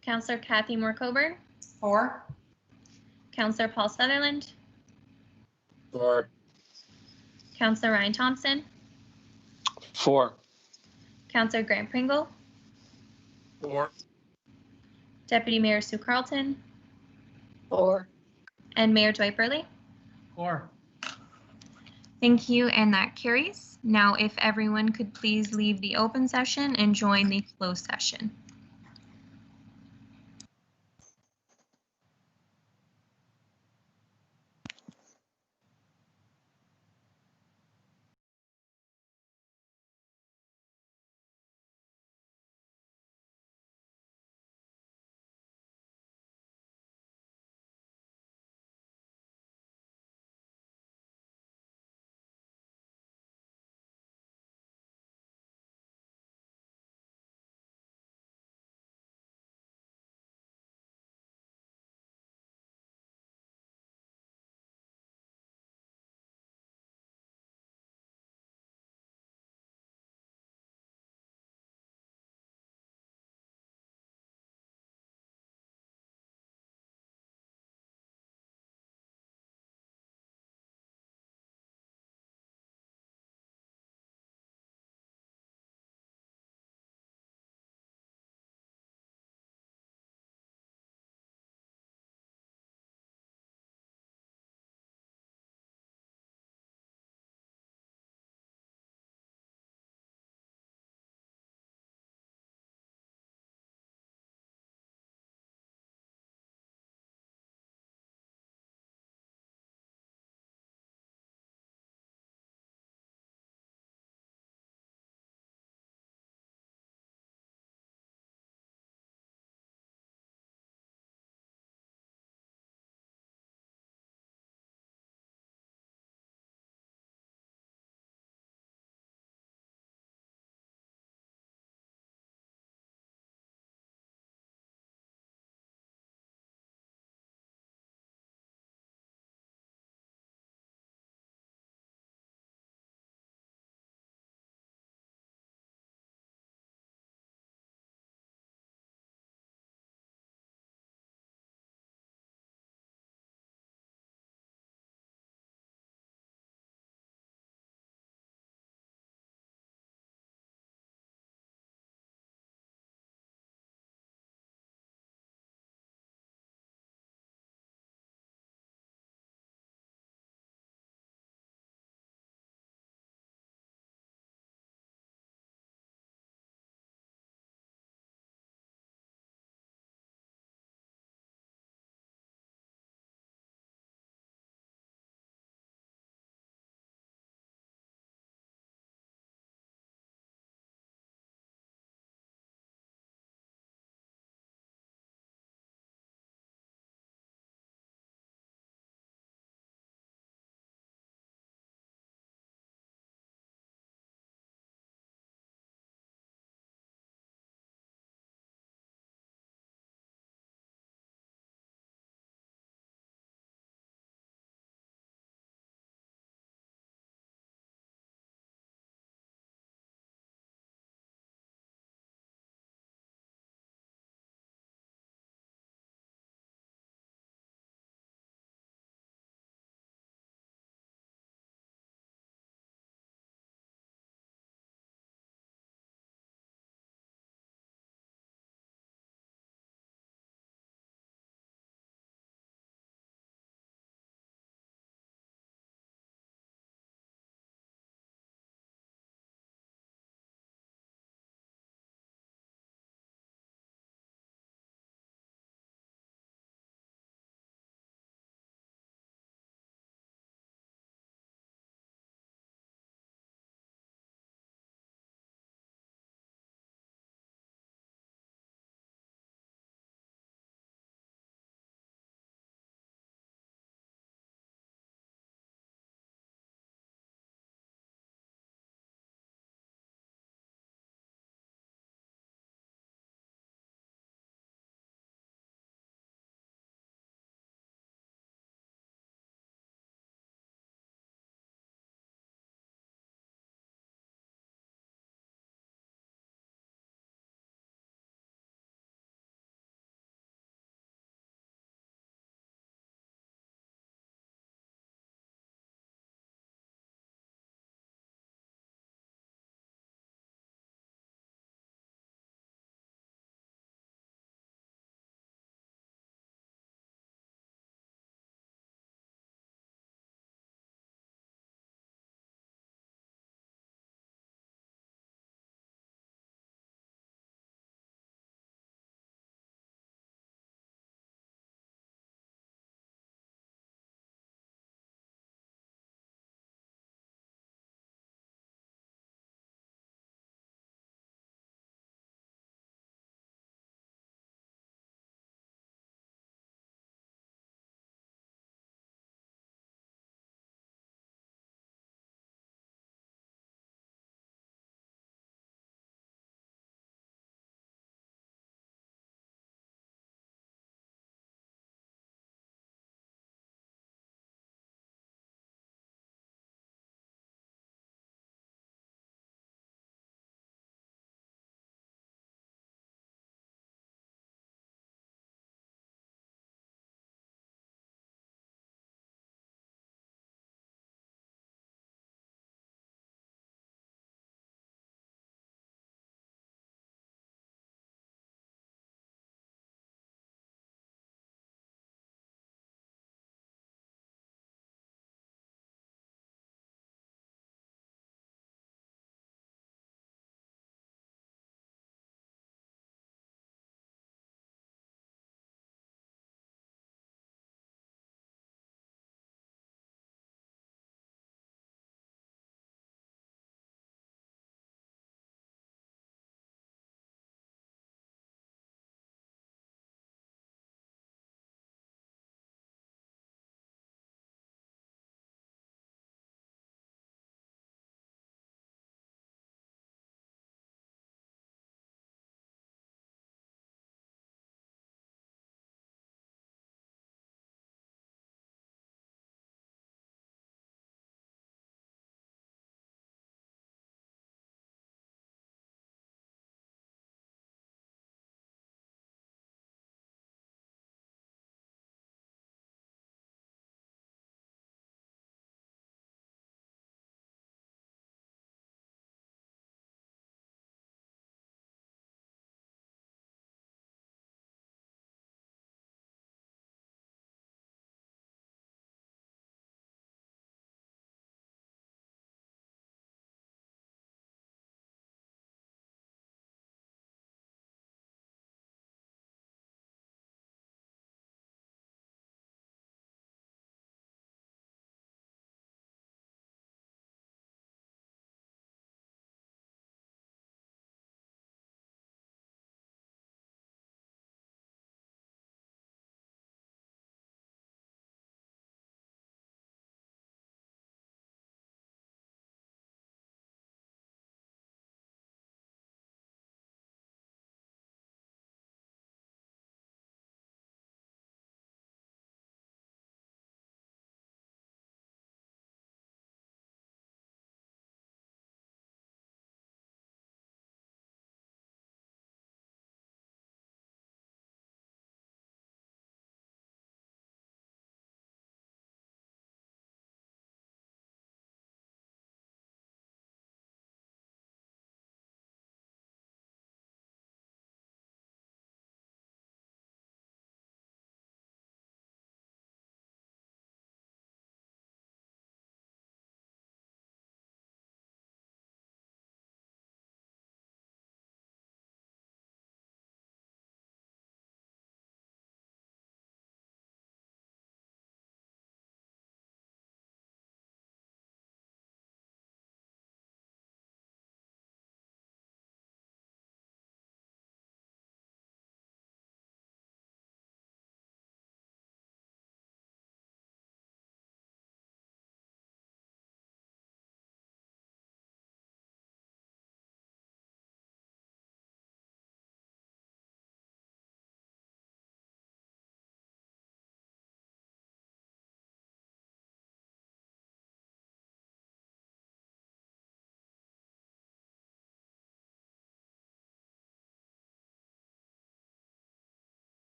Councillor Kathy Moore-Coburn, For. Councillor Paul Sutherland, For. Councillor Ryan Thompson, For. Councillor Grant Pringle, For. Deputy Mayor Sue Carlton, Or, and Mayor Dwight Burley. Or. Thank you, and that carries. Now, if everyone could please leave the open session and join the closed session.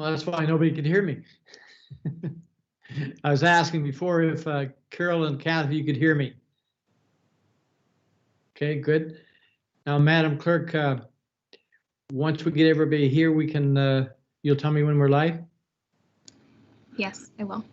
Well, that's why nobody could hear me. I was asking before if Carol and Kathy, you could hear me. Okay, good. Now, Madam Clerk, once we get everybody here, we can, you'll tell me when we're live? Yes, I will.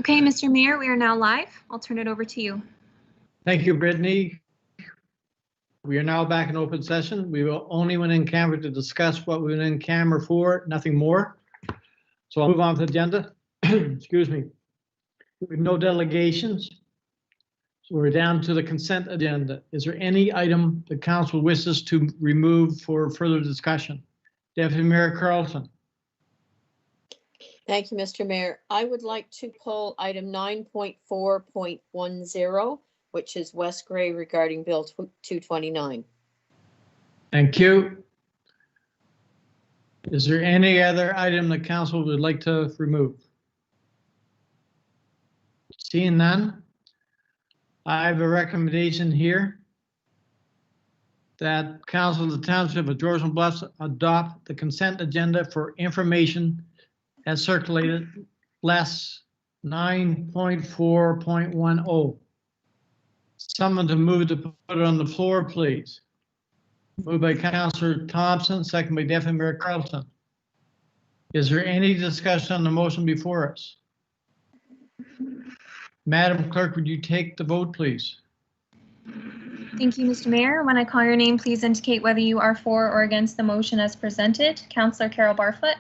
Okay, Mr. Mayor, we are now live. I'll turn it over to you. Thank you, Brittany. We are now back in open session. We will only went in camera to discuss what we went in camera for, nothing more. So I'll move on to the agenda. Excuse me. With no delegations. So we're down to the consent agenda. Is there any item the council wishes to remove for further discussion? Deputy Mayor Carlson. Thank you, Mr. Mayor. I would like to pull item 9.4.10, which is West Gray regarding Bill 229. Thank you. Is there any other item the council would like to remove? Seeing none, I have a recommendation here that council of the Township of Georgian Bluffs adopt the consent agenda for information as circulated, less 9.4.10. Someone to move to put it on the floor, please. Moved by Councillor Thompson, second by Deputy Mayor Carlson. Is there any discussion on the motion before us? Madam Clerk, would you take the vote, please? Thank you, Mr. Mayor. When I call your name, please indicate whether you are for or against the motion as presented. Councillor Carol Barfoot.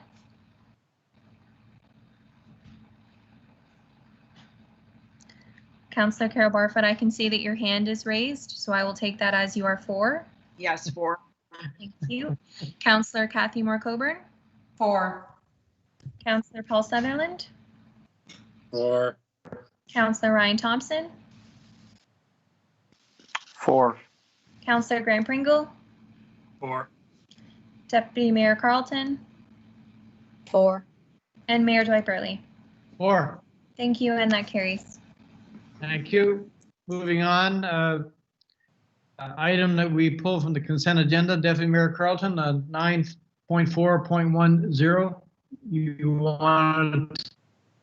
Councillor Carol Barfoot, I can see that your hand is raised, so I will take that as you are for. Yes, 4. Thank you. Councillor Kathy Moore Coburn. 4. Councillor Paul Sutherland. 4. Councillor Ryan Thompson. 4. Councillor Graham Pringle. 4. Deputy Mayor Carlton. 4. And Mayor Dwight Burley. 4. Thank you, and that carries. Thank you. Moving on, item that we pull from the consent agenda, Deputy Mayor Carlton, 9.4.10. You want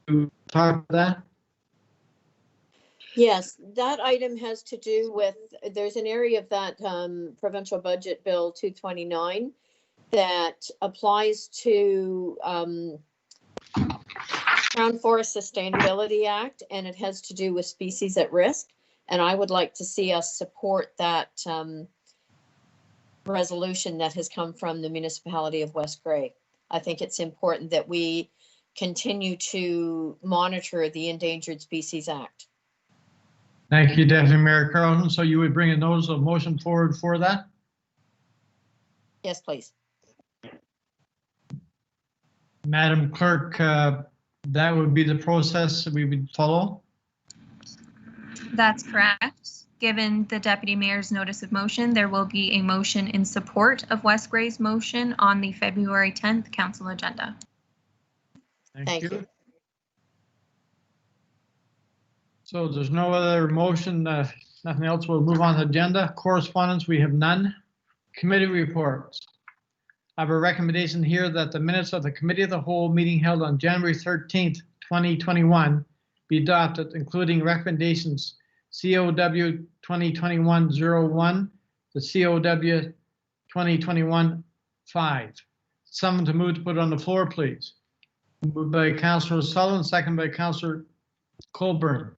to talk about that? Yes, that item has to do with, there's an area of that Provincial Budget Bill 229 that applies to Crown Forest Sustainability Act, and it has to do with species at risk. And I would like to see us support that resolution that has come from the municipality of West Grey. I think it's important that we continue to monitor the Endangered Species Act. Thank you, Deputy Mayor Carlton. So you would bring a notice of motion forward for that? Yes, please. Madam Clerk, that would be the process we would follow? That's correct. Given the Deputy Mayor's notice of motion, there will be a motion in support of West Grey's motion on the February 10th council agenda. Thank you. So there's no other motion, nothing else, we'll move on to agenda. Correspondence, we have none. Committee reports. I have a recommendation here that the minutes of the Committee of the Whole meeting held on January 13th, 2021 be adopted, including recommendations COW 2021-01 to COW 2021-5. Someone to move to put it on the floor, please. Moved by Councillor Sullivan, second by Councillor Colburn.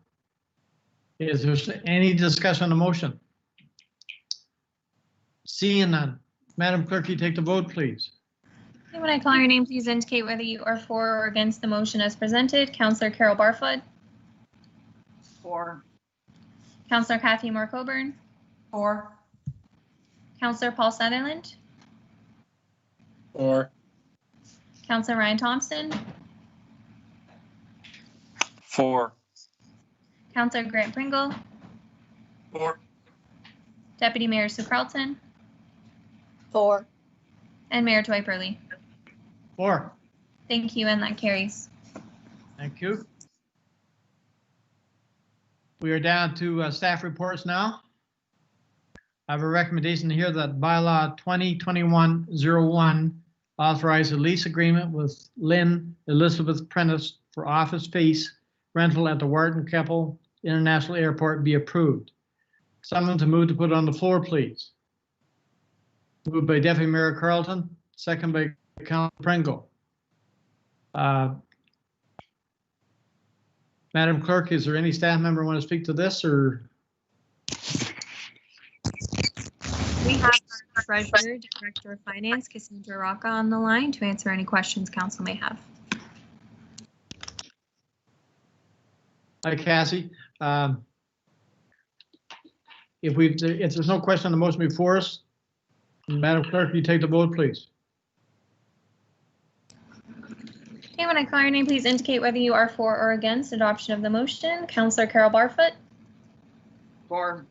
Is there any discussion on the motion? Seeing none. Madam Clerk, you take the vote, please. Okay, when I call your name, please indicate whether you are for or against the motion as presented. Councillor Carol Barfoot. For. Councillor Kathy Moore Coburn. For. Councillor Paul Sutherland. Four. Councillor Ryan Thompson. Four. Councillor Grant Pringle. Four. Deputy Mayor Sue Carlton. 4. And Mayor Dwight Burley. 4. Thank you, and that carries. Thank you. We are down to staff reports now. I have a recommendation here that bylaw 2021-01 authorize a lease agreement with Lynn Elizabeth Prentice for office space rental at the Wharton Keppel International Airport be approved. Someone to move to put it on the floor, please. Moved by Deputy Mayor Carlton, second by Councillor Pringle. Madam Clerk, is there any staff member want to speak to this, or? We have our Treasurer, Director of Finance, Cassandra Rocca, on the line to answer any questions council may have. Hi, Cassie. If there's no question on the motion before us, Madam Clerk, you take the vote, please. Okay, when I call your name, please indicate whether you are for or against adoption of the motion. Councillor Carol Barfoot. For.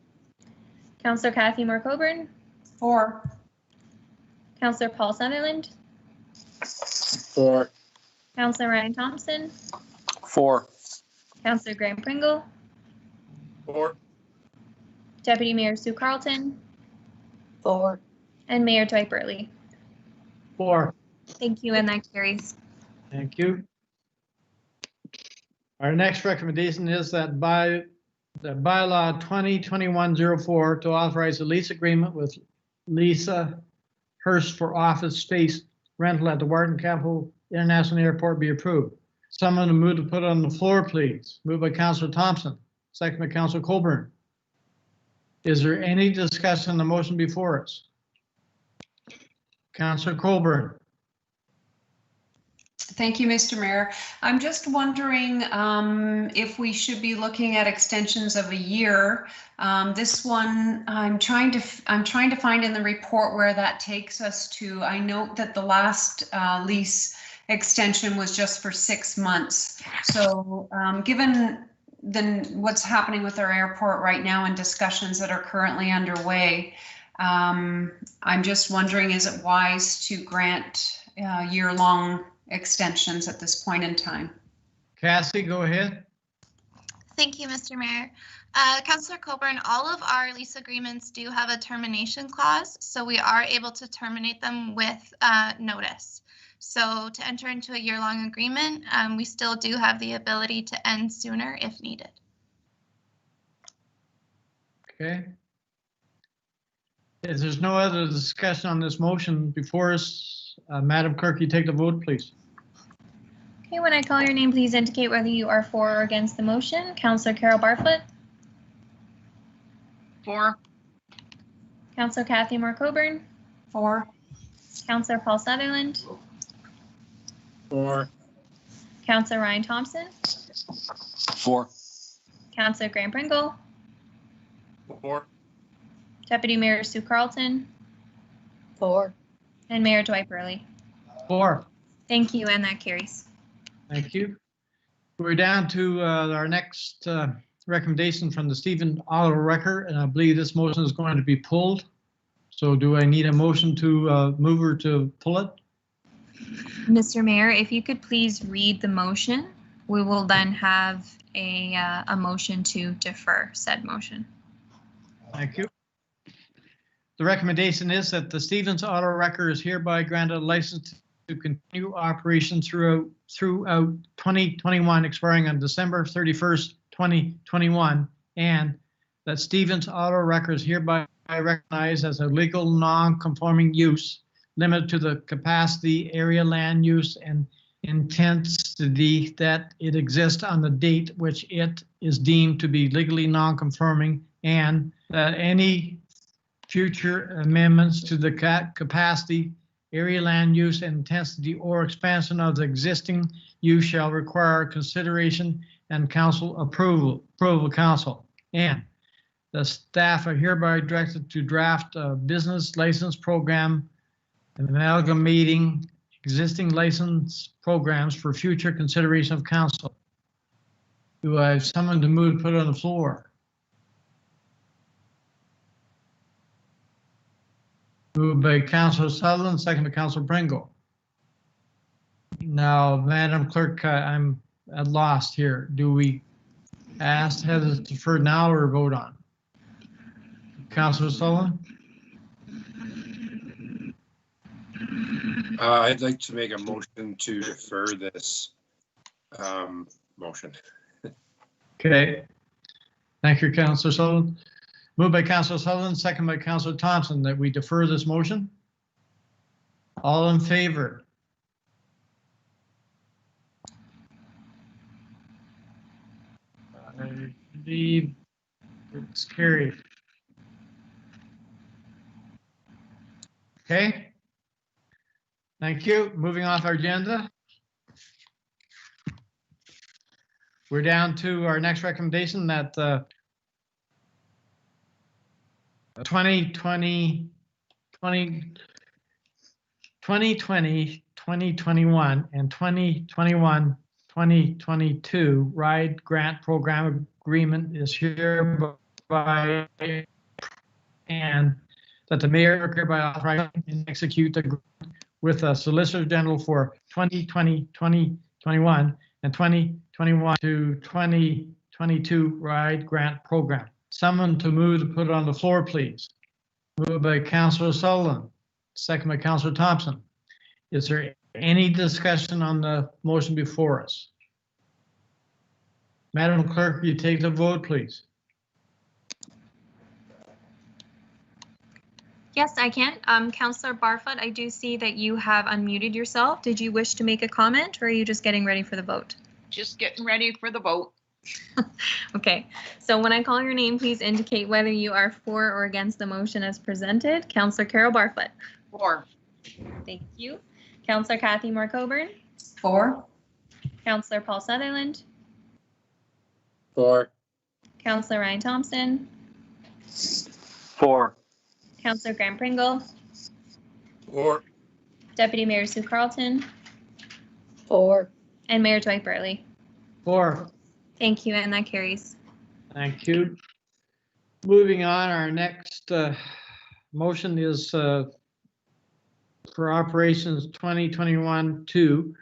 Councillor Kathy Moore Coburn. For. Councillor Paul Sutherland. Four. Councillor Ryan Thompson. Four. Councillor Grant Pringle. Four. Deputy Mayor Sue Carlton. 4. And Mayor Dwight Burley. 4. Thank you, and that carries. Thank you. Our next recommendation is that by the bylaw 2021-04 to authorize a lease agreement with Lisa Hurst for office space rental at the Wharton Keppel International Airport be approved. Someone to move to put it on the floor, please. Moved by Councillor Thompson, second by Councillor Colburn. Is there any discussion on the motion before us? Councillor Colburn. Thank you, Mr. Mayor. I'm just wondering if we should be looking at extensions of a year. This one, I'm trying to find in the report where that takes us to. I note that the last lease extension was just for 6 months. So given what's happening with our airport right now and discussions that are currently underway, I'm just wondering, is it wise to grant year-long extensions at this point in time? Cassie, go ahead. Thank you, Mr. Mayor. Councillor Coburn, all of our lease agreements do have a termination clause, so we are able to terminate them with notice. So to enter into a year-long agreement, we still do have the ability to end sooner if needed. Okay. If there's no other discussion on this motion before us, Madam Clerk, you take the vote, please. Okay, when I call your name, please indicate whether you are for or against the motion. Councillor Carol Barfoot, For. Councillor Kathy Moore Coburn, For. Councillor Paul Sutherland, 4. Councillor Ryan Thompson, 4. Councillor Graham Pringle, 4. Deputy Mayor Sue Carlton, 4. and Mayor Dwight Burley. 4. Thank you, and that carries. Thank you. We're down to our next recommendation from the Stephen Auto Wrecker, and I believe this motion is going to be pulled. So do I need a motion to move or to pull it? Mr. Mayor, if you could please read the motion, we will then have a motion to defer said motion. Thank you. The recommendation is that the Stevens Auto Wrecker is hereby granted a license to continue operations throughout 2021, expiring on December 31st, 2021, and that Stevens Auto Wrecker is hereby recognized as a legal non-conforming use limited to the capacity, area, land use, and intensity that it exists on the date which it is deemed to be legally non-conforming, and that any future amendments to the capacity, area, land use, and intensity or expansion of the existing use shall require consideration and council approval council. And the staff are hereby directed to draft a business license program amalgamating existing license programs for future consideration of council. Do I have someone to move to put it on the floor? Moved by Councillor Sutherland, second by Councillor Pringle. Now, Madam Clerk, I'm at lost here. Do we ask, have this deferred now or vote on? Councillor Sutherland? I'd like to make a motion to defer this motion. Okay. Thank you, Councillor Sutherland. Moved by Councillor Sutherland, second by Councillor Thompson, that we defer this motion. All in favor? I believe it's carried. Okay. Thank you. Moving off our agenda. We're down to our next recommendation that 2020, 2021, and 2021-2022 RIDE grant program agreement is hereby, and that the mayor hereby authorize and execute the agreement with the Solicitor General for 2020, 2021, and 2021 to 2022 RIDE grant program. Someone to move to put it on the floor, please. Moved by Councillor Sullivan, second by Councillor Thompson. Is there any discussion on the motion before us? Madam Clerk, will you take the vote, please? Yes, I can. Councillor Barfoot, I do see that you have unmuted yourself. Did you wish to make a comment, or are you just getting ready for the vote? Just getting ready for the vote. Okay, so when I call your name, please indicate whether you are for or against the motion as presented. Councillor Carol Barfoot. For. Thank you. Councillor Kathy Moore Coburn. For. Councillor Paul Sutherland. 4. Councillor Ryan Thompson. 4. Councillor Graham Pringle. 4. Deputy Mayor Sue Carlton. 4. And Mayor Dwight Burley. 4. Thank you, and that carries. Thank you. Moving on, our next motion is for operations 2021-2.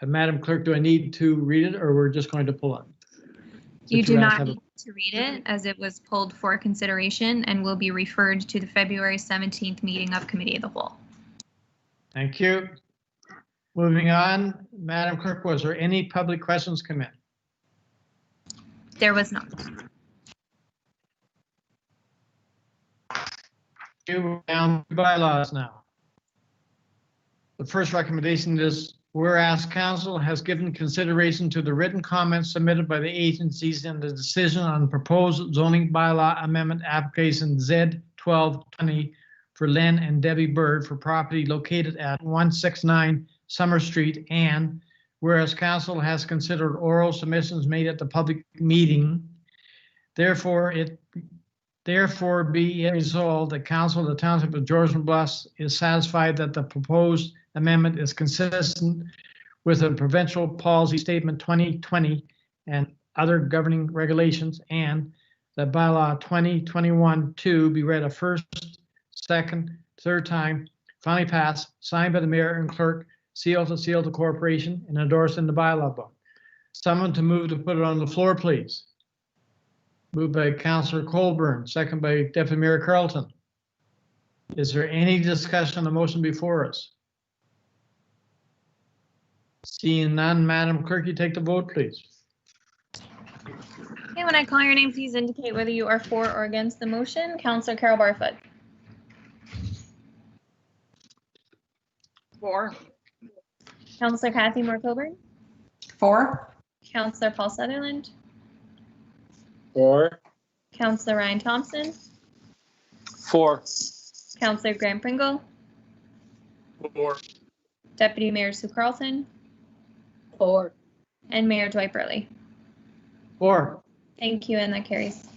Madam Clerk, do I need to read it, or we're just going to pull it? You do not to read it as it was pulled for consideration and will be referred to the February 17th meeting of Committee of the Whole. Thank you. Moving on, Madam Clerk, was there any public questions come in? There was none. We're down to bylaws now. The first recommendation is, whereas council has given consideration to the written comments submitted by the agencies in the decision on proposed zoning bylaw amendment application Z1220 for Len and Debbie Bird for property located at 169 Summer Street, and whereas council has considered oral submissions made at the public meeting, therefore be it resolved that council of the Township of Georgian Bluffs is satisfied that the proposed amendment is consistent with the provincial policy statement 2020 and other governing regulations, and that bylaw 2021-2 be read a first, second, third time, finally passed, signed by the mayor and clerk, sealed to corporation, and endorsed in the bylaw book. Someone to move to put it on the floor, please. Moved by Councillor Colburn, second by Deputy Mayor Carlton. Is there any discussion on the motion before us? Seeing none, Madam Clerk, you take the vote, please. Okay, when I call your name, please indicate whether you are for or against the motion. Councillor Carol Barfoot. For. Councillor Kathy Moore Coburn. For. Councillor Paul Sutherland. For. Councillor Ryan Thompson. For. Councillor Graham Pringle. For. Deputy Mayor Sue Carlton. For. And Mayor Dwight Burley. Four. Thank you, and that carries.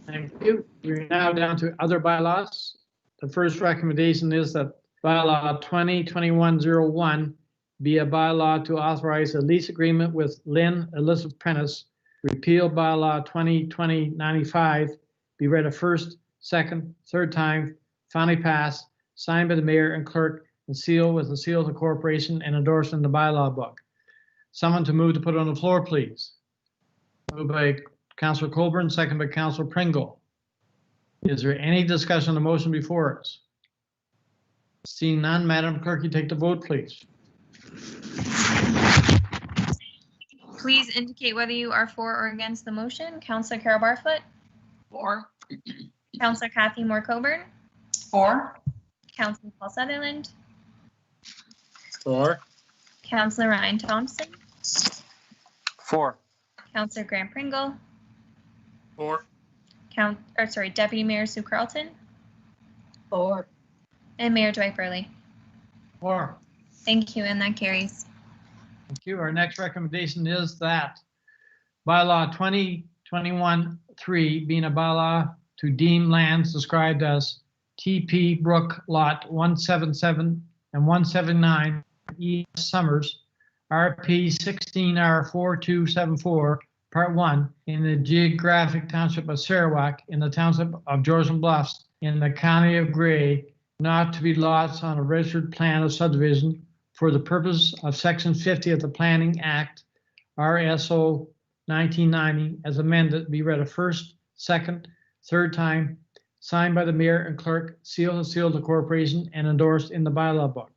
Thank you. We're now down to other bylaws. The first recommendation is that bylaw 2021-01 be a bylaw to authorize a lease agreement with Lynn Elizabeth Prentice. Repeal bylaw 2020-95 be read a first, second, third time, finally passed, signed by the mayor and clerk, and sealed with the seal of the corporation and endorsed in the bylaw book. Someone to move to put it on the floor, please. Moved by Councillor Colburn, second by Councillor Pringle. Is there any discussion on the motion before us? Seeing none, Madam Clerk, you take the vote, please. Please indicate whether you are for or against the motion. Councillor Carol Barfoot. For. Councillor Kathy Moore Coburn. For. Councillor Paul Sutherland. For. Councillor Ryan Thompson. For. Councillor Graham Pringle. For. Deputy Mayor Sue Carlton. For. And Mayor Dwight Burley. Four. Thank you, and that carries. Thank you. Our next recommendation is that bylaw 2021-3 being a bylaw to deem lands described as TP Brook Lot 177 and 179 East Summers, RP 16R4274, Part 1, in the geographic township of Sarawak in the township of Georgian Bluffs in the county of Grey, not to be lots on a registered plan of subdivision for the purpose of Section 50 of the Planning Act, RSO 1990, as amended, be read a first, second, third time, signed by the mayor and clerk, sealed the corporation, and endorsed in the bylaw book.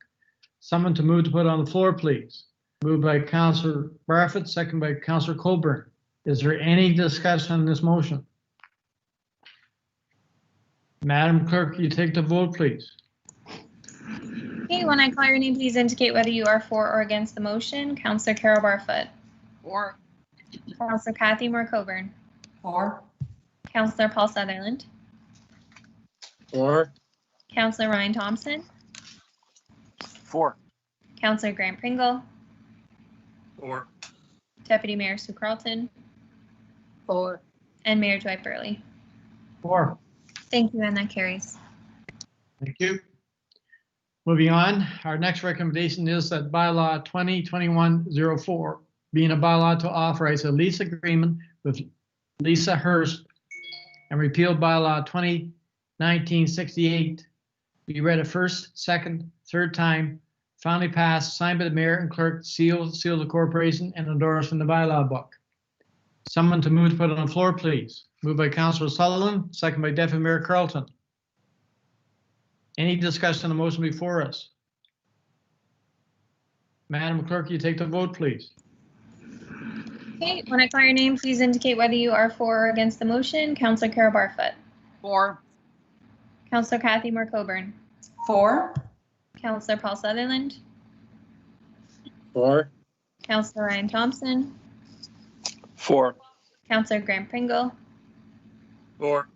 Someone to move to put on the floor, please. Moved by Councillor Barfoot, second by Councillor Colburn. Is there any discussion on this motion? Madam Clerk, you take the vote, please. Okay, when I call your name, please indicate whether you are for or against the motion. Councillor Carol Barfoot. For. Councillor Kathy Moore Coburn. For. Councillor Paul Sutherland. For. Councillor Ryan Thompson. For. Councillor Graham Pringle. For. Deputy Mayor Sue Carlton. For. And Mayor Dwight Burley. Four. Thank you, and that carries. Thank you. Moving on, our next recommendation is that bylaw 2021-04, being a bylaw to authorize a lease agreement with Lisa Hurst and repeal bylaw 2019-68, be read a first, second, third time, finally passed, signed by the mayor and clerk, sealed the corporation, and endorsed in the bylaw book. Someone to move to put on the floor, please. Moved by Councillor Sullivan, second by Deputy Mayor Carlton. Any discussion on the motion before us? Madam Clerk, you take the vote, please. Okay, when I call your name, please indicate whether you are for or against the motion. Councillor Carol Barfoot. For. Councillor Kathy Moore Coburn. For. Councillor Paul Sutherland. For. Councillor Ryan Thompson. For. Councillor Grant Pringle. For.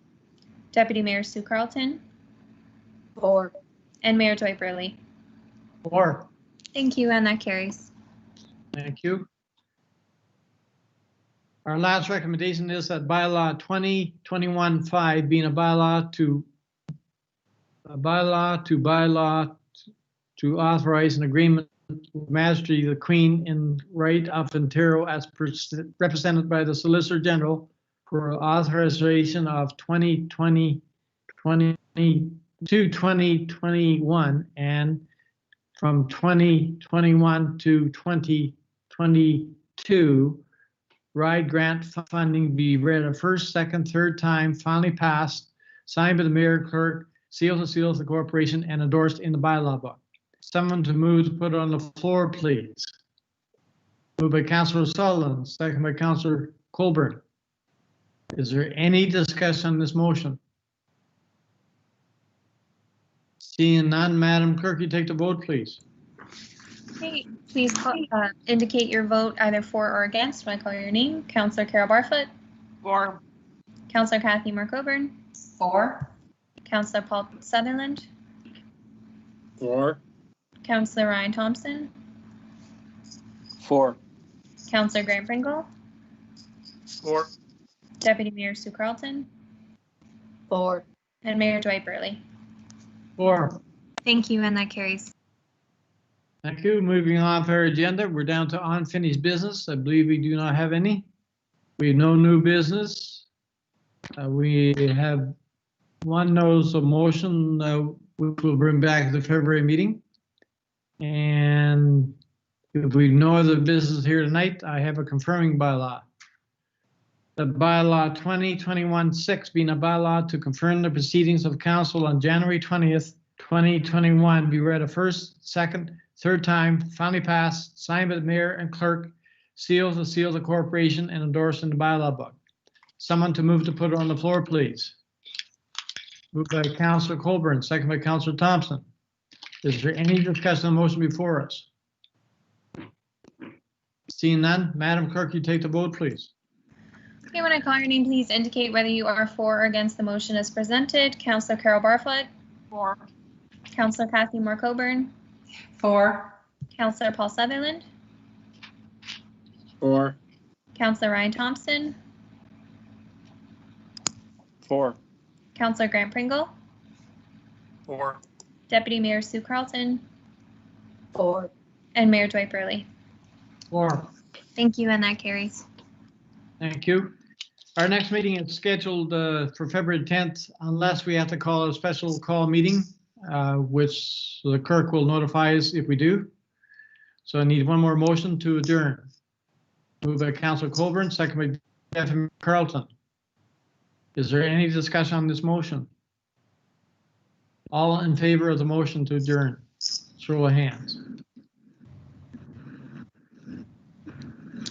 Deputy Mayor Sue Carlton. For. And Mayor Dwight Burley. 4. Thank you, and that carries. Thank you. Our last recommendation is that bylaw 2021-5 being a bylaw to authorize an agreement with Majesty the Queen in Right of Ontario as represented by the Solicitor General for authorization of 2021 and from 2021 to 2022 RIDE grant funding be read a first, second, third time, finally passed, signed by the mayor, clerk, sealed to seal of the corporation, and endorsed in the bylaw book. Someone to move to put it on the floor, please. Moved by Councillor Sullivan, second by Councillor Colburn. Is there any discussion on this motion? Seeing none, Madam Clerk, you take the vote, please. Okay, please indicate your vote either for or against when I call your name. Councillor Carol Barfoot. For. Councillor Kathy Moore Coburn. For. Councillor Paul Sutherland. For. Councillor Ryan Thompson. For. Councillor Grant Pringle. For. Deputy Mayor Sue Carlton. For. And Mayor Dwight Burley. 4. Thank you, and that carries. Thank you. Moving on to our agenda, we're down to unfinished business. I believe we do not have any. We have no new business. We have one notice of motion, which we'll bring back to the February meeting. And if we have no other business here tonight, I have a confirming bylaw. The bylaw 2021-6 being a bylaw to confirm the proceedings of council on January 20th, 2021 be read a first, second, third time, finally passed, signed by the mayor and clerk, sealed to seal the corporation, and endorsed in the bylaw book. Someone to move to put it on the floor, please. Moved by Councillor Colburn, second by Councillor Thompson. Is there any discussion on the motion before us? Seeing none, Madam Clerk, you take the vote, please. Okay, when I call your name, please indicate whether you are for or against the motion as presented. Councillor Carol Barfoot. For. Councillor Kathy Moore Coburn. For. Councillor Paul Sutherland. For. Councillor Ryan Thompson. For. Councillor Grant Pringle. For. Deputy Mayor Sue Carlton. For. And Mayor Dwight Burley. 4. Thank you, and that carries. Thank you. Our next meeting is scheduled for February 10th, unless we have to call a special call meeting, which the clerk will notify us if we do. So I need one more motion to adjourn. Moved by Councillor Colburn, second by Deputy Carlton. Is there any discussion on this motion? All in favor of the motion to adjourn? Show of hands.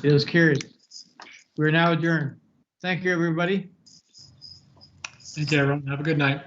It is carried. We're now adjourned. Thank you, everybody. Thank you, everyone. Have a good night.